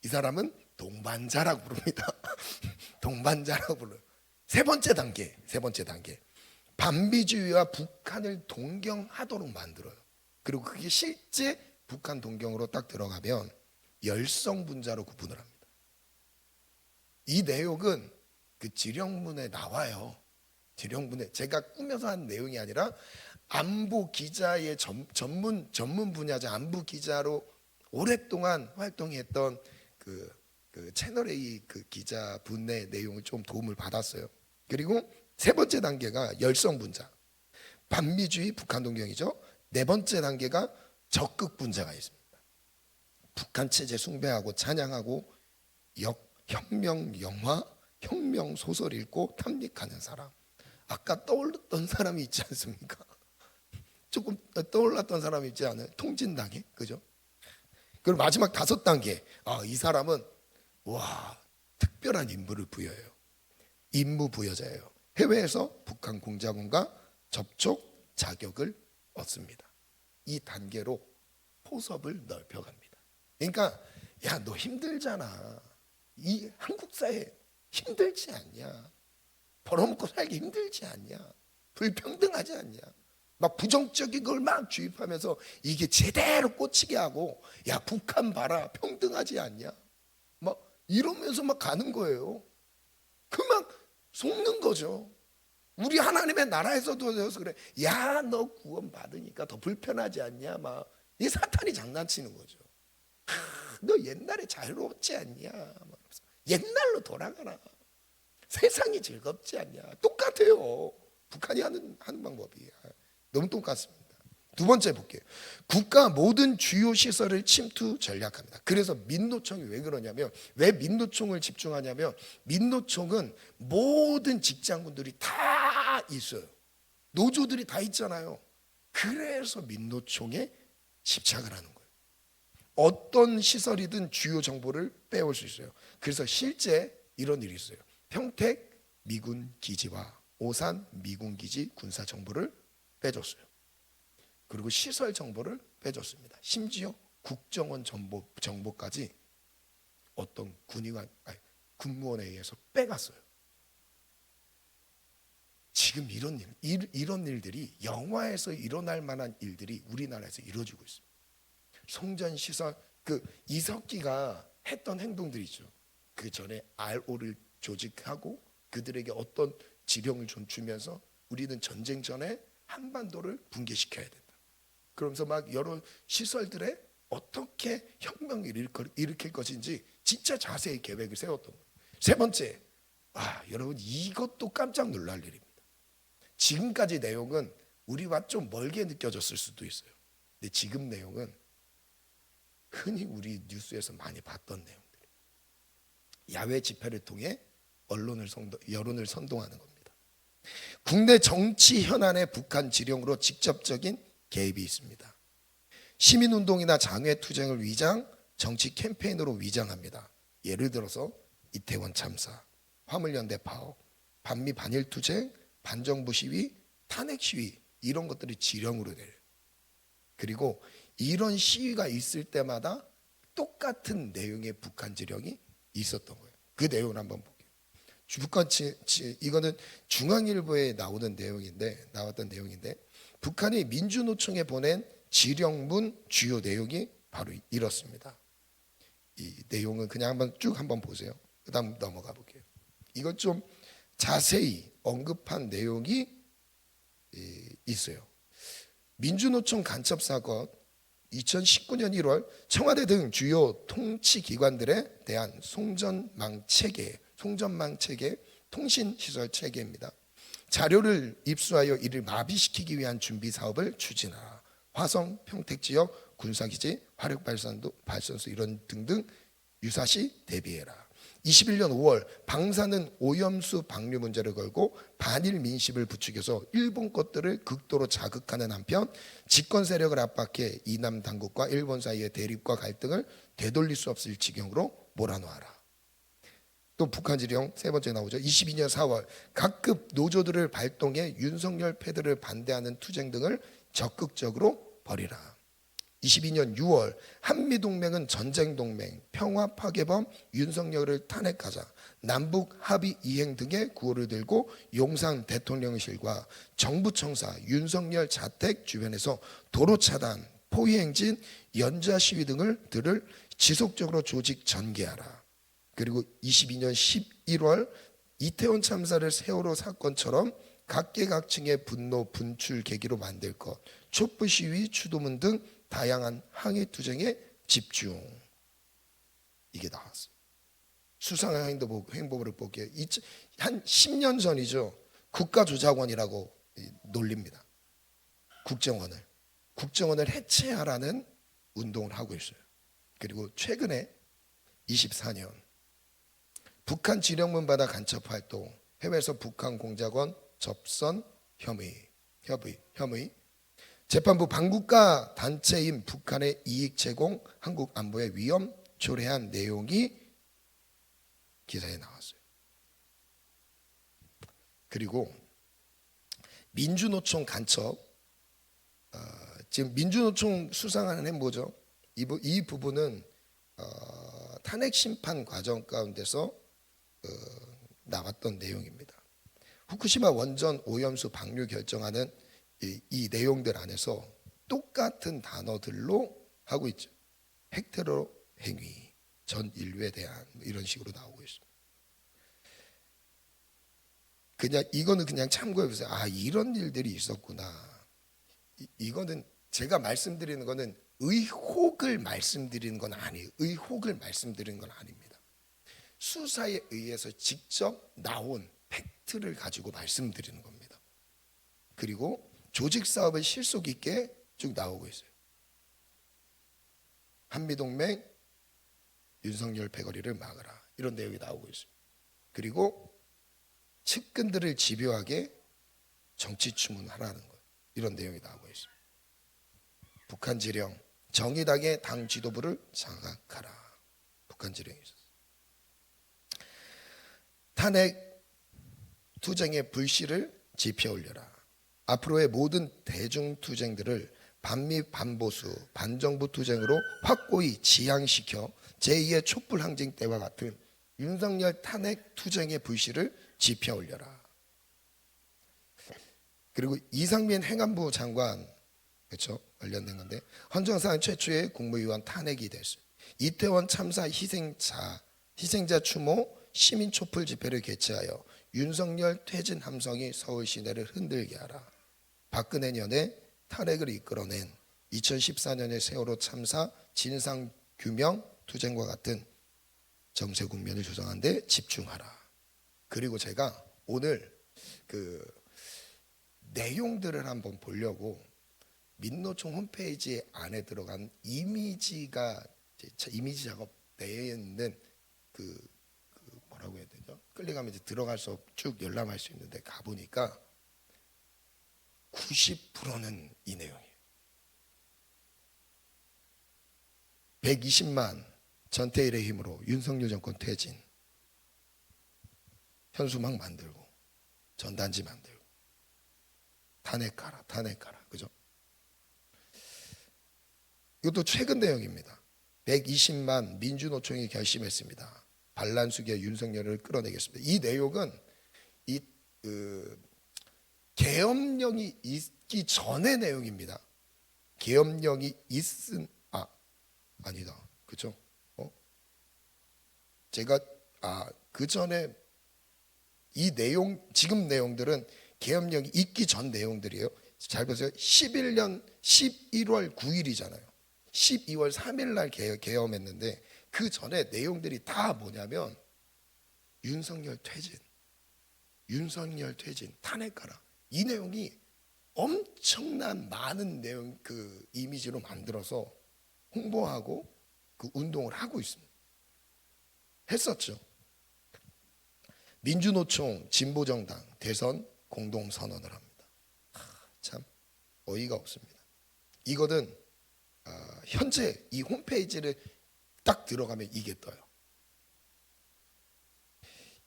이 사람은 동반자라고 부릅니다. 동반자라고 불러요. 세 번째 단계. 반미주의와 북한을 동경하도록 만들어요. 그리고 그게 실제 북한 동경으로 딱 들어가면 열성분자로 구분을 합니다. 이 내용은 그 지령문에 나와요. 지령문에 제가 꾸며서 한 내용이 아니라 안보 기자의 전문 분야자 안보 기자로 오랫동안 활동했던 그 채널 A 그 기자분의 내용을 좀 도움을 받았어요. 그리고 세 번째 단계가 열성 분자, 반미주의 북한 동경이죠. 네 번째 단계가 적극 분자가 있습니다. 북한 체제 숭배하고 찬양하고 혁명 영화, 혁명 소설 읽고 탐닉하는 사람. 아까 떠올랐던 사람이 있지 않습니까? 조금 떠올랐던 사람이 있지 않아요? 통진당에, 그죠? 그리고 마지막 다섯 단계, 이 사람은 특별한 임무를 부여해요. 임무 부여자예요. 해외에서 북한 공작원과 접촉 자격을 얻습니다. 이 단계로 포섭을 넓혀갑니다. 그러니까 야, 너 힘들잖아. 이 한국 사회 힘들지 않냐? 벌어먹고 살기 힘들지 않냐? 불평등하지 않냐? 막 부정적인 걸 막 주입하면서 이게 제대로 꽂히게 하고, 야, 북한 봐라, 평등하지 않냐? 막 이러면서 막 가는 거예요. 그만 속는 거죠. 우리 하나님의 나라에서도 그래. 야, 너 구원 받으니까 더 불편하지 않냐? 막 이 사탄이 장난치는 거죠. 너 옛날에 자유로웠지 않냐? 막 옛날로 돌아가라. 세상이 즐겁지 않냐? 똑같아요. 북한이 하는 방법이 너무 똑같습니다. 두 번째 볼게요. 국가 모든 주요 시설을 침투 전략합니다. 그래서 민노총이 왜 그러냐면, 왜 민노총을 집중하냐면, 민노총은 모든 직장군들이 다 있어요. 노조들이 다 있잖아요. 그래서 민노총에 집착을 하는 거예요. 어떤 시설이든 주요 정보를 빼올 수 있어요. 그래서 실제 이런 일이 있어요. 평택 미군 기지와 오산 미군 기지 군사 정보를 빼줬어요. 그리고 시설 정보를 빼줬습니다. 심지어 국정원 정보까지 어떤 군무원에 의해서 빼갔어요. 지금 이런 일들이, 영화에서 일어날 만한 일들이 우리나라에서 이루어지고 있습니다. 송전시설, 이석기가 했던 행동들이죠. 그 전에 RO를 조직하고 그들에게 어떤 지령을 좀 주면서 우리는 전쟁 전에 한반도를 붕괴시켜야 된다. 그러면서 막 여러 시설들에 어떻게 혁명을 일으킬 것인지 진짜 자세히 계획을 세웠던 거예요. 세 번째, 여러분, 이것도 깜짝 놀랄 일입니다. 지금까지 내용은 우리와 좀 멀게 느껴졌을 수도 있어요. 근데 지금 내용은 흔히 우리 뉴스에서 많이 봤던 내용들이에요. 야외 집회를 통해 여론을 선동하는 겁니다. 국내 정치 현안에 북한 지령으로 직접적인 개입이 있습니다. 시민운동이나 장외투쟁을 정치 캠페인으로 위장합니다. 예를 들어서 이태원 참사, 화물연대 파업, 반미 반일투쟁, 반정부 시위, 탄핵 시위, 이런 것들이 지령으로 내려요. 그리고 이런 시위가 있을 때마다 똑같은 내용의 북한 지령이 있었던 거예요. 그 내용을 한번 볼게요. 이거는 중앙일보에 나왔던 내용인데 북한이 민주노총에 보낸 지령문 주요 내용이 바로 이렇습니다. 이 내용은 그냥 한번 보세요. 그 다음 넘어가 볼게요. 이것 좀 자세히 언급한 내용이 있어요. 민주노총 간첩 사건, 2019년 1월 청와대 등 주요 통치기관들에 대한 송전망 체계, 통신시설 체계입니다. 자료를 입수하여 이를 마비시키기 위한 준비 사업을 추진하라. 화성, 평택 지역 군사기지, 화력발전소 이런 등등 유사시 대비해라. 21년 5월 방사능 오염수 방류 문제를 걸고 반일 민심을 부추겨서 일본 것들을 극도로 자극하는 한편 집권 세력을 압박해 이남 당국과 일본 사이의 대립과 갈등을 되돌릴 수 없을 지경으로 몰아넣어라. 또 북한 지령 세 번째 나오죠. 22년 4월 각급 노조들을 발동해 윤석열 패드를 반대하는 투쟁 등을 적극적으로 벌이라. 22년 6월 한미동맹은 전쟁동맹, 평화파괴범 윤석열을 탄핵하자, 남북 합의 이행 등의 구호를 들고 용산 대통령실과 정부청사, 윤석열 자택 주변에서 도로 차단, 포위행진, 연좌 시위 등을 지속적으로 조직 전개하라. 그리고 22년 11월 이태원 참사를 세월호 사건처럼 각계각층의 분노 분출 계기로 만들 것, 촛불 시위, 추도문 등 다양한 항해 투쟁에 집중. 이게 나왔어요. 수상한 행보를 보기에 한 10년 전이죠. 국가조작원이라고 놀립니다. 국정원을 해체하라는 운동을 하고 있어요. 그리고 최근에 24년 북한 지령문 받아 간첩 활동, 해외에서 북한 공작원 접선 혐의. 재판부 반국가 단체인 북한의 이익 제공, 한국 안보에 위험 초래한 내용이 기사에 나왔어요. 그리고 민주노총 간첩, 지금 민주노총 수상하는 행보죠. 이 부분은 탄핵 심판 과정 가운데서 나왔던 내용입니다. 후쿠시마 원전 오염수 방류 결정하는 이 내용들 안에서 똑같은 단어들로 하고 있죠. 핵테러 행위, 전 인류에 대한 이런 식으로 나오고 있습니다. 이거는 그냥 참고해 보세요. 아, 이런 일들이 있었구나. 이거는 제가 말씀드리는 거는 의혹을 말씀드리는 건 아니에요. 의혹을 말씀드리는 건 아닙니다. 수사에 의해서 직접 나온 팩트를 가지고 말씀드리는 겁니다. 그리고 조직 사업을 실속 있게 쭉 나오고 있어요. 한미동맹 윤석열 패거리를 막으라, 이런 내용이 나오고 있어요. 그리고 측근들을 집요하게 정치 추문하라는 것, 이런 내용이 나오고 있습니다. 북한 지령, 정의당의 당 지도부를 장악하라, 북한 지령이 있었어요. 탄핵 투쟁의 불씨를 지펴 올려라. 앞으로의 모든 대중 투쟁들을 반미 반보수 반정부 투쟁으로 확고히 지향시켜 제2의 촛불 항쟁 때와 같은 윤석열 탄핵 투쟁의 불씨를 지펴 올려라. 그리고 이상민 행안부 장관, 그렇죠, 관련된 건데, 헌정사상 최초의 국무위원 탄핵이 됐어요. 이태원 참사 희생자 추모 시민 촛불 집회를 개최하여 윤석열 퇴진 함성이 서울 시내를 흔들게 하라. 박근혜 년의 탄핵을 이끌어낸 2014년의 세월호 참사 진상 규명 투쟁과 같은 정세 국면을 조성하는 데 집중하라. 그리고 제가 오늘 그 내용들을 한번 보려고 민노총 홈페이지 안에 들어간 이미지 작업 내에 있는 뭐라고 해야 되죠? 클릭하면 이제 들어가서 쭉 열람할 수 있는데, 가보니까 90%는 이 내용이에요. 120만 전태일의 힘으로 윤석열 정권 퇴진, 현수막 만들고 전단지 만들고 탄핵하라, 그죠? 이것도 최근 내용입니다. 120만 민주노총이 결심했습니다. 반란수기의 윤석열을 끌어내겠습니다. 이 내용은 계엄령이 있기 전의 내용입니다. 계엄령이 아니다, 그죠? 제가 그 전에 이 내용, 지금 내용들은 계엄령이 있기 전 내용들이에요. 잘 보세요. 11년 11월 9일이잖아요. 12월 3일 날 계엄했는데, 그 전에 내용들이 다 뭐냐면 윤석열 퇴진, 탄핵하라. 이 내용이 엄청난 많은 내용, 이미지로 만들어서 홍보하고 그 운동을 하고 있습니다. 했었죠. 민주노총, 진보정당 대선 공동선언을 합니다. 참 어이가 없습니다. 이거는 현재 이 홈페이지를 딱 들어가면 이게 떠요.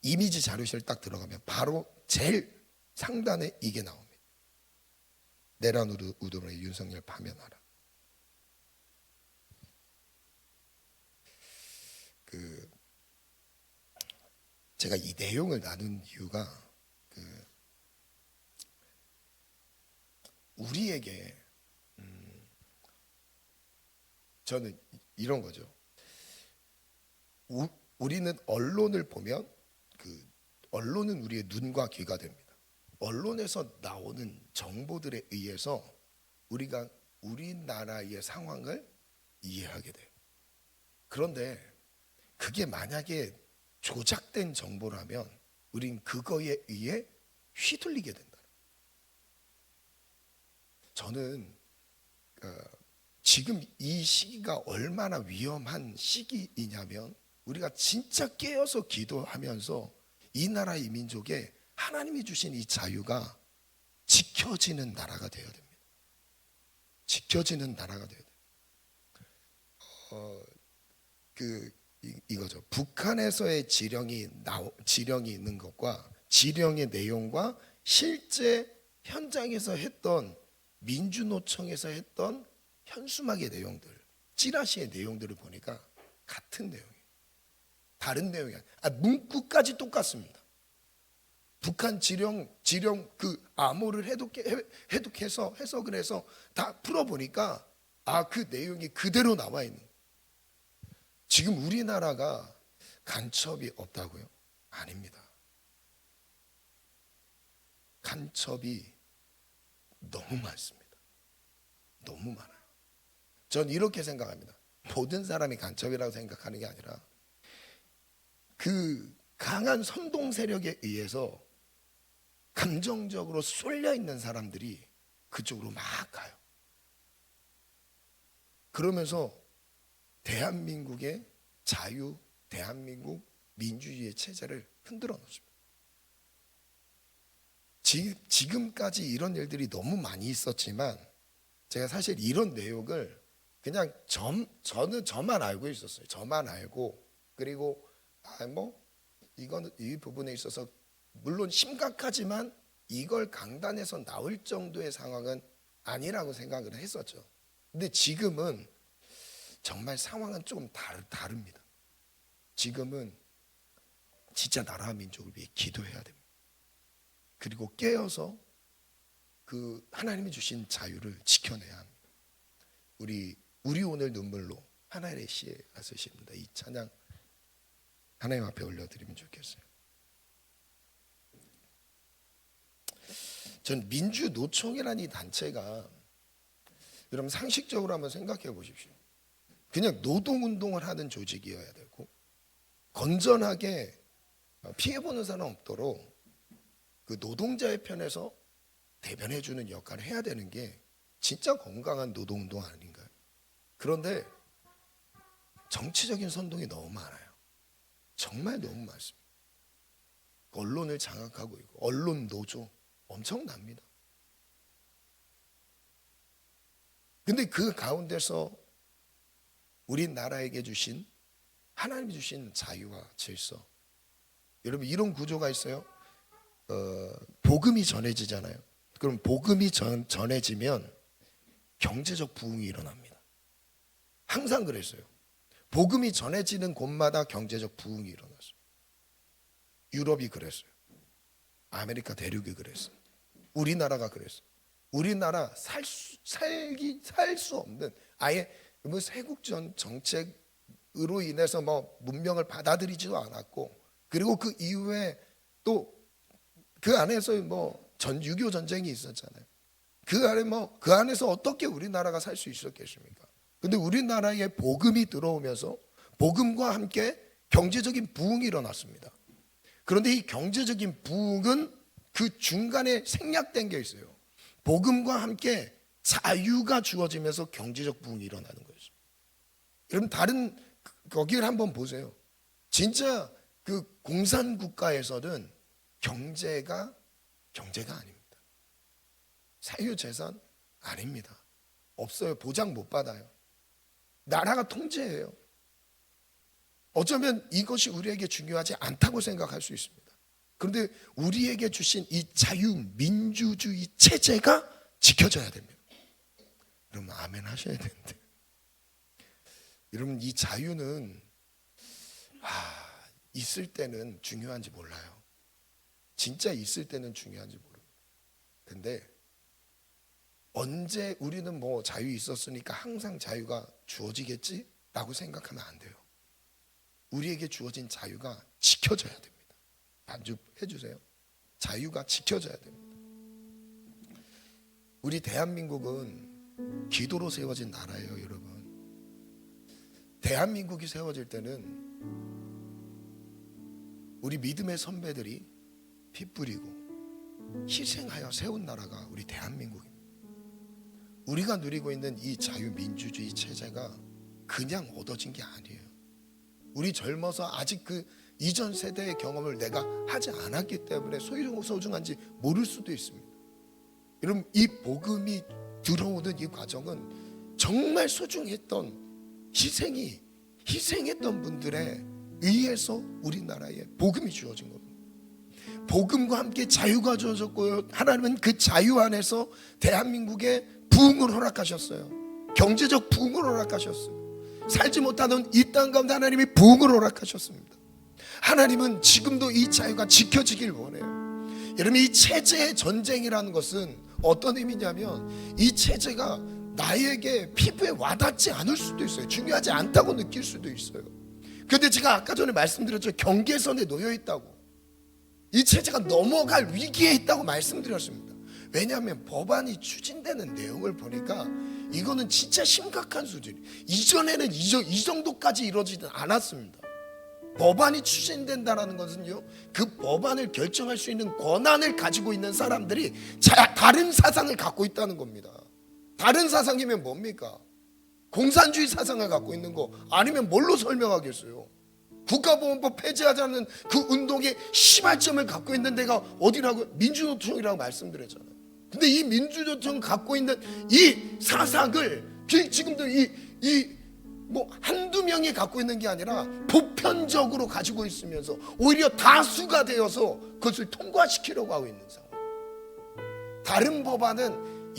이미지 자료실 딱 들어가면 바로 제일 상단에 이게 나옵니다. 내란 우두머리 윤석열 파면하라. 제가 이 내용을 나눈 이유가 우리에게 저는 이런 거죠. 우리는 언론을 보면 언론은 우리의 눈과 귀가 됩니다. 언론에서 나오는 정보들에 의해서 우리가 우리나라의 상황을 이해하게 돼요. 그런데 그게 만약에 조작된 정보라면 우린 그거에 의해 휘둘리게 된다. 저는 지금 이 시기가 얼마나 위험한 시기이냐면 우리가 진짜 깨어서 기도하면서 이 나라 이 민족에 하나님이 주신 이 자유가 지켜지는 나라가 되어야 됩니다. 지켜지는 나라가 되어야 돼요. 이거죠. 북한에서의 지령이 있는 것과 지령의 내용과 실제 현장에서 했던 민주노총에서 했던 현수막의 내용들, 찌라시의 내용들을 보니까 같은 내용이에요. 다른 내용이 아니에요. 문구까지 똑같습니다. 북한 지령 그 암호를 해독해서 해석을 해서 다 풀어보니까 그 내용이 그대로 나와 있는 거예요. 지금 우리나라가 간첩이 없다고요? 아닙니다. 간첩이 너무 많습니다. 너무 많아요. 전 이렇게 생각합니다. 모든 사람이 간첩이라고 생각하는 게 아니라 그 강한 선동 세력에 의해서 감정적으로 쏠려 있는 사람들이 그쪽으로 막 가요. 그러면서 대한민국의 자유, 대한민국 민주주의의 체제를 흔들어 놓습니다. 지금까지 이런 일들이 너무 많이 있었지만 제가 사실 이런 내용을 그냥 저는 저만 알고 있었어요. 저만 알고 그리고 이거는 이 부분에 있어서 물론 심각하지만 이걸 강단에서 나올 정도의 상황은 아니라고 생각을 했었죠. 근데 지금은 정말 상황은 조금 다릅니다. 지금은 진짜 나라와 민족을 위해 기도해야 됩니다. 그리고 깨어서 그 하나님이 주신 자유를 지켜내야 합니다. 우리 오늘 눈물로 하나의 시에 가서십니다. 이 찬양 하나님 앞에 올려드리면 좋겠어요. 전 민주노총이라는 이 단체가 여러분 상식적으로 한번 생각해 보십시오. 그냥 노동운동을 하는 조직이어야 되고 건전하게 피해보는 사람 없도록 그 노동자의 편에서 대변해주는 역할을 해야 되는 게 진짜 건강한 노동운동 아닌가요? 그런데 정치적인 선동이 너무 많아요. 정말 너무 많습니다. 언론을 장악하고 있고 언론 노조 엄청납니다. 근데 그 가운데서 우리나라에게 주신 하나님이 주신 자유와 질서, 여러분 이런 구조가 있어요. 복음이 전해지잖아요. 그럼 복음이 전해지면 경제적 부흥이 일어납니다. 항상 그랬어요. 복음이 전해지는 곳마다 경제적 부흥이 일어났어요. 유럽이 그랬어요. 아메리카 대륙이 그랬어요. 우리나라가 그랬어요. 우리나라 살 수 없는 아예 세국전 정책으로 인해서 문명을 받아들이지도 않았고 그리고 그 이후에 또 그 안에서 유교 전쟁이 있었잖아요. 그 안에서 어떻게 우리나라가 살 수 있었겠습니까? 근데 우리나라에 복음이 들어오면서 복음과 함께 경제적인 부흥이 일어났습니다. 그런데 이 경제적인 부흥은 그 중간에 생략된 게 있어요. 복음과 함께 자유가 주어지면서 경제적 부흥이 일어나는 거예요. 여러분 거기를 한번 보세요. 진짜 그 공산국가에서는 경제가 아닙니다. 사유재산 아닙니다. 없어요. 보장 못 받아요. 나라가 통제해요. 어쩌면 이것이 우리에게 중요하지 않다고 생각할 수 있습니다. 그런데 우리에게 주신 이 자유민주주의 체제가 지켜져야 됩니다. 여러분 아멘 하셔야 되는데 여러분 이 자유는 있을 때는 중요한지 몰라요. 진짜 있을 때는 중요한지 모릅니다. 근데 언제 우리는 자유 있었으니까 항상 자유가 주어지겠지? 라고 생각하면 안 돼요. 우리에게 주어진 자유가 지켜져야 됩니다. 반주해 주세요. 자유가 지켜져야 됩니다. 우리 대한민국은 기도로 세워진 나라예요, 여러분. 대한민국이 세워질 때는 우리 믿음의 선배들이 피 뿌리고 희생하여 세운 나라가 우리 대한민국입니다. 우리가 누리고 있는 이 자유민주주의 체제가 그냥 얻어진 게 아니에요. 우리 젊어서 아직 그 이전 세대의 경험을 내가 하지 않았기 때문에 소중한지 모를 수도 있습니다. 여러분, 이 복음이 들어오는 이 과정은 정말 소중했던 희생했던 분들에 의해서 우리나라에 복음이 주어진 겁니다. 복음과 함께 자유가 주어졌고요. 하나님은 그 자유 안에서 대한민국에 부흥을 허락하셨어요. 경제적 부흥을 허락하셨어요. 살지 못하던 이 땅 가운데 하나님이 부흥을 허락하셨습니다. 하나님은 지금도 이 자유가 지켜지길 원해요. 여러분, 이 체제의 전쟁이라는 것은 어떤 의미냐면 이 체제가 나에게 피부에 와닿지 않을 수도 있어요. 중요하지 않다고 느낄 수도 있어요. 그런데 제가 아까 전에 말씀드렸죠. 경계선에 놓여 있다고. 이 체제가 넘어갈 위기에 있다고 말씀드렸습니다. 왜냐하면 법안이 추진되는 내용을 보니까 이거는 진짜 심각한 수준. 이전에는 이 정도까지 이루어지지 않았습니다. 법안이 추진된다는 것은요, 그 법안을 결정할 수 있는 권한을 가지고 있는 사람들이 다른 사상을 갖고 있다는 겁니다. 다른 사상이면 뭡니까? 공산주의 사상을 갖고 있는 거 아니면 뭘로 설명하겠어요? 국가보안법 폐지하자는 그 운동의 시발점을 갖고 있는 데가 어디라고? 민주노총이라고 말씀드렸잖아요. 근데 이 민주노총 갖고 있는 이 사상을 지금도 뭐 한두 명이 갖고 있는 게 아니라 보편적으로 가지고 있으면서 오히려 다수가 되어서 그것을 통과시키려고 하고 있는 상황. 다른 법안은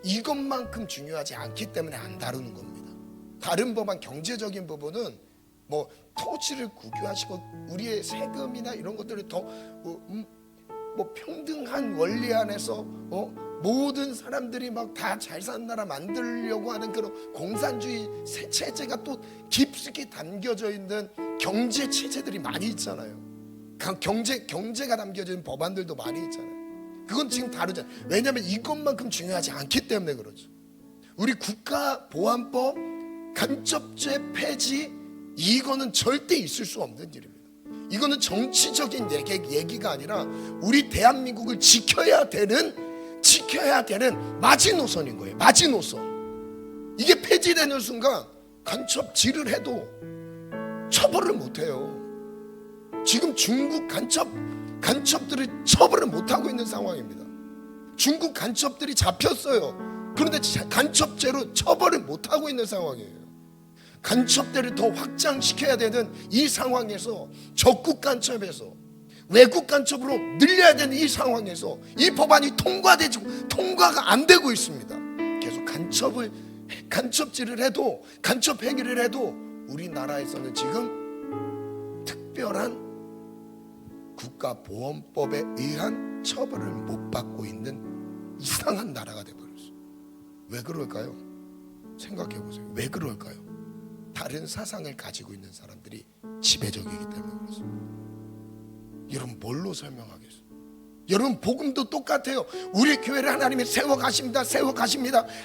이것만큼 중요하지 않기 때문에 안 다루는 겁니다. 다른 법안, 경제적인 부분은 뭐 토지를 국유화시키고 우리의 세금이나 이런 것들을 더 뭐 평등한 원리 안에서 모든 사람들이 막 다 잘 사는 나라 만들려고 하는 그런 공산주의 체제가 또 깊숙이 담겨져 있는 경제 체제들이 많이 있잖아요. 경제가 담겨져 있는 법안들도 많이 있잖아요. 그건 지금 다르잖아요. 왜냐하면 이것만큼 중요하지 않기 때문에 그렇죠. 우리 국가보안법 간첩죄 폐지, 이거는 절대 있을 수 없는 일입니다. 이거는 정치적인 얘기가 아니라 우리 대한민국을 지켜야 되는 마지노선인 거예요. 마지노선. 이게 폐지되는 순간 간첩질을 해도 처벌을 못해요. 지금 중국 간첩들이 처벌을 못하고 있는 상황입니다. 중국 간첩들이 잡혔어요. 그런데 간첩죄로 처벌을 못하고 있는 상황이에요. 간첩대를 더 확장시켜야 되는 이 상황에서 적국 간첩에서 외국 간첩으로 늘려야 되는 이 상황에서 이 법안이 통과가 안 되고 있습니다. 계속 간첩질을 해도, 간첩 행위를 해도 우리나라에서는 지금 특별한 국가보안법에 의한 처벌을 못 받고 있는 이상한 나라가 되어버렸어요. 왜 그럴까요? 생각해 보세요. 왜 그럴까요? 다른 사상을 가지고 있는 사람들이 지배적이기 때문에 그렇습니다. 여러분, 뭘로 설명하겠어요? 여러분, 복음도 똑같아요. 우리 교회를 하나님이 세워가십니다.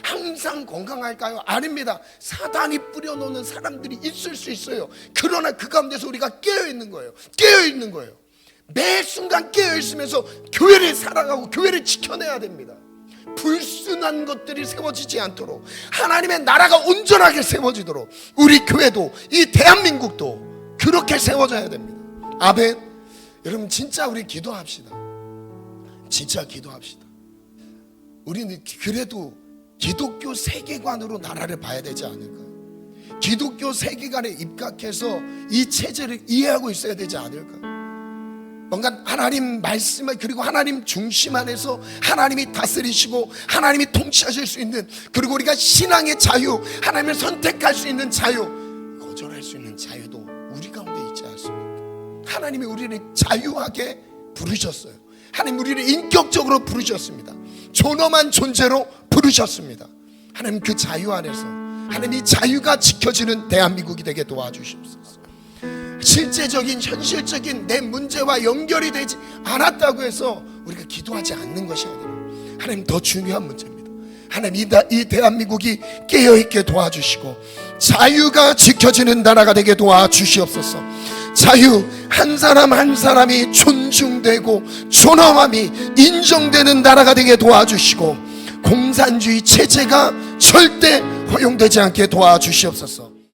항상 건강할까요? 아닙니다. 사단이 뿌려놓는 사람들이 있을 수 있어요. 그러나 그 가운데서 우리가 깨어있는 거예요. 매 순간 깨어있으면서 교회를 살아가고 교회를 지켜내야 됩니다. 불순한 것들이 세워지지 않도록, 하나님의 나라가 온전하게 세워지도록 우리 교회도, 이 대한민국도 그렇게 세워져야 됩니다. 아멘. 여러분, 진짜 우리 기도합시다. 진짜 기도합시다. 우리는 그래도 기독교 세계관으로 나라를 봐야 되지 않을까요? 기독교 세계관에 입각해서 이 체제를 이해하고 있어야 되지 않을까요? 뭔가 하나님 말씀을, 그리고 하나님 중심 안에서 하나님이 다스리시고 하나님이 통치하실 수 있는, 그리고 우리가 신앙의 자유, 하나님을 선택할 수 있는 자유, 거절할 수 있는 자유도 우리 가운데 있지 않습니까? 하나님이 우리를 자유하게 부르셨어요. 하나님 우리를 인격적으로 부르셨습니다. 존엄한 존재로 부르셨습니다. 하나님 그 자유 안에서 하나님 이 자유가 지켜지는 대한민국이 되게 도와주시옵소서. 실제적인 현실적인 내 문제와 연결이 되지 않았다고 해서 우리가 기도하지 않는 것이 아니라 하나님 더 중요한 문제입니다. 하나님 이 대한민국이 깨어있게 도와주시고 자유가 지켜지는 나라가 되게 도와주시옵소서. 자유, 한 사람 한 사람이 존중되고 존엄함이 인정되는 나라가 되게 도와주시고 공산주의 체제가 절대 허용되지 않게 도와주시옵소서.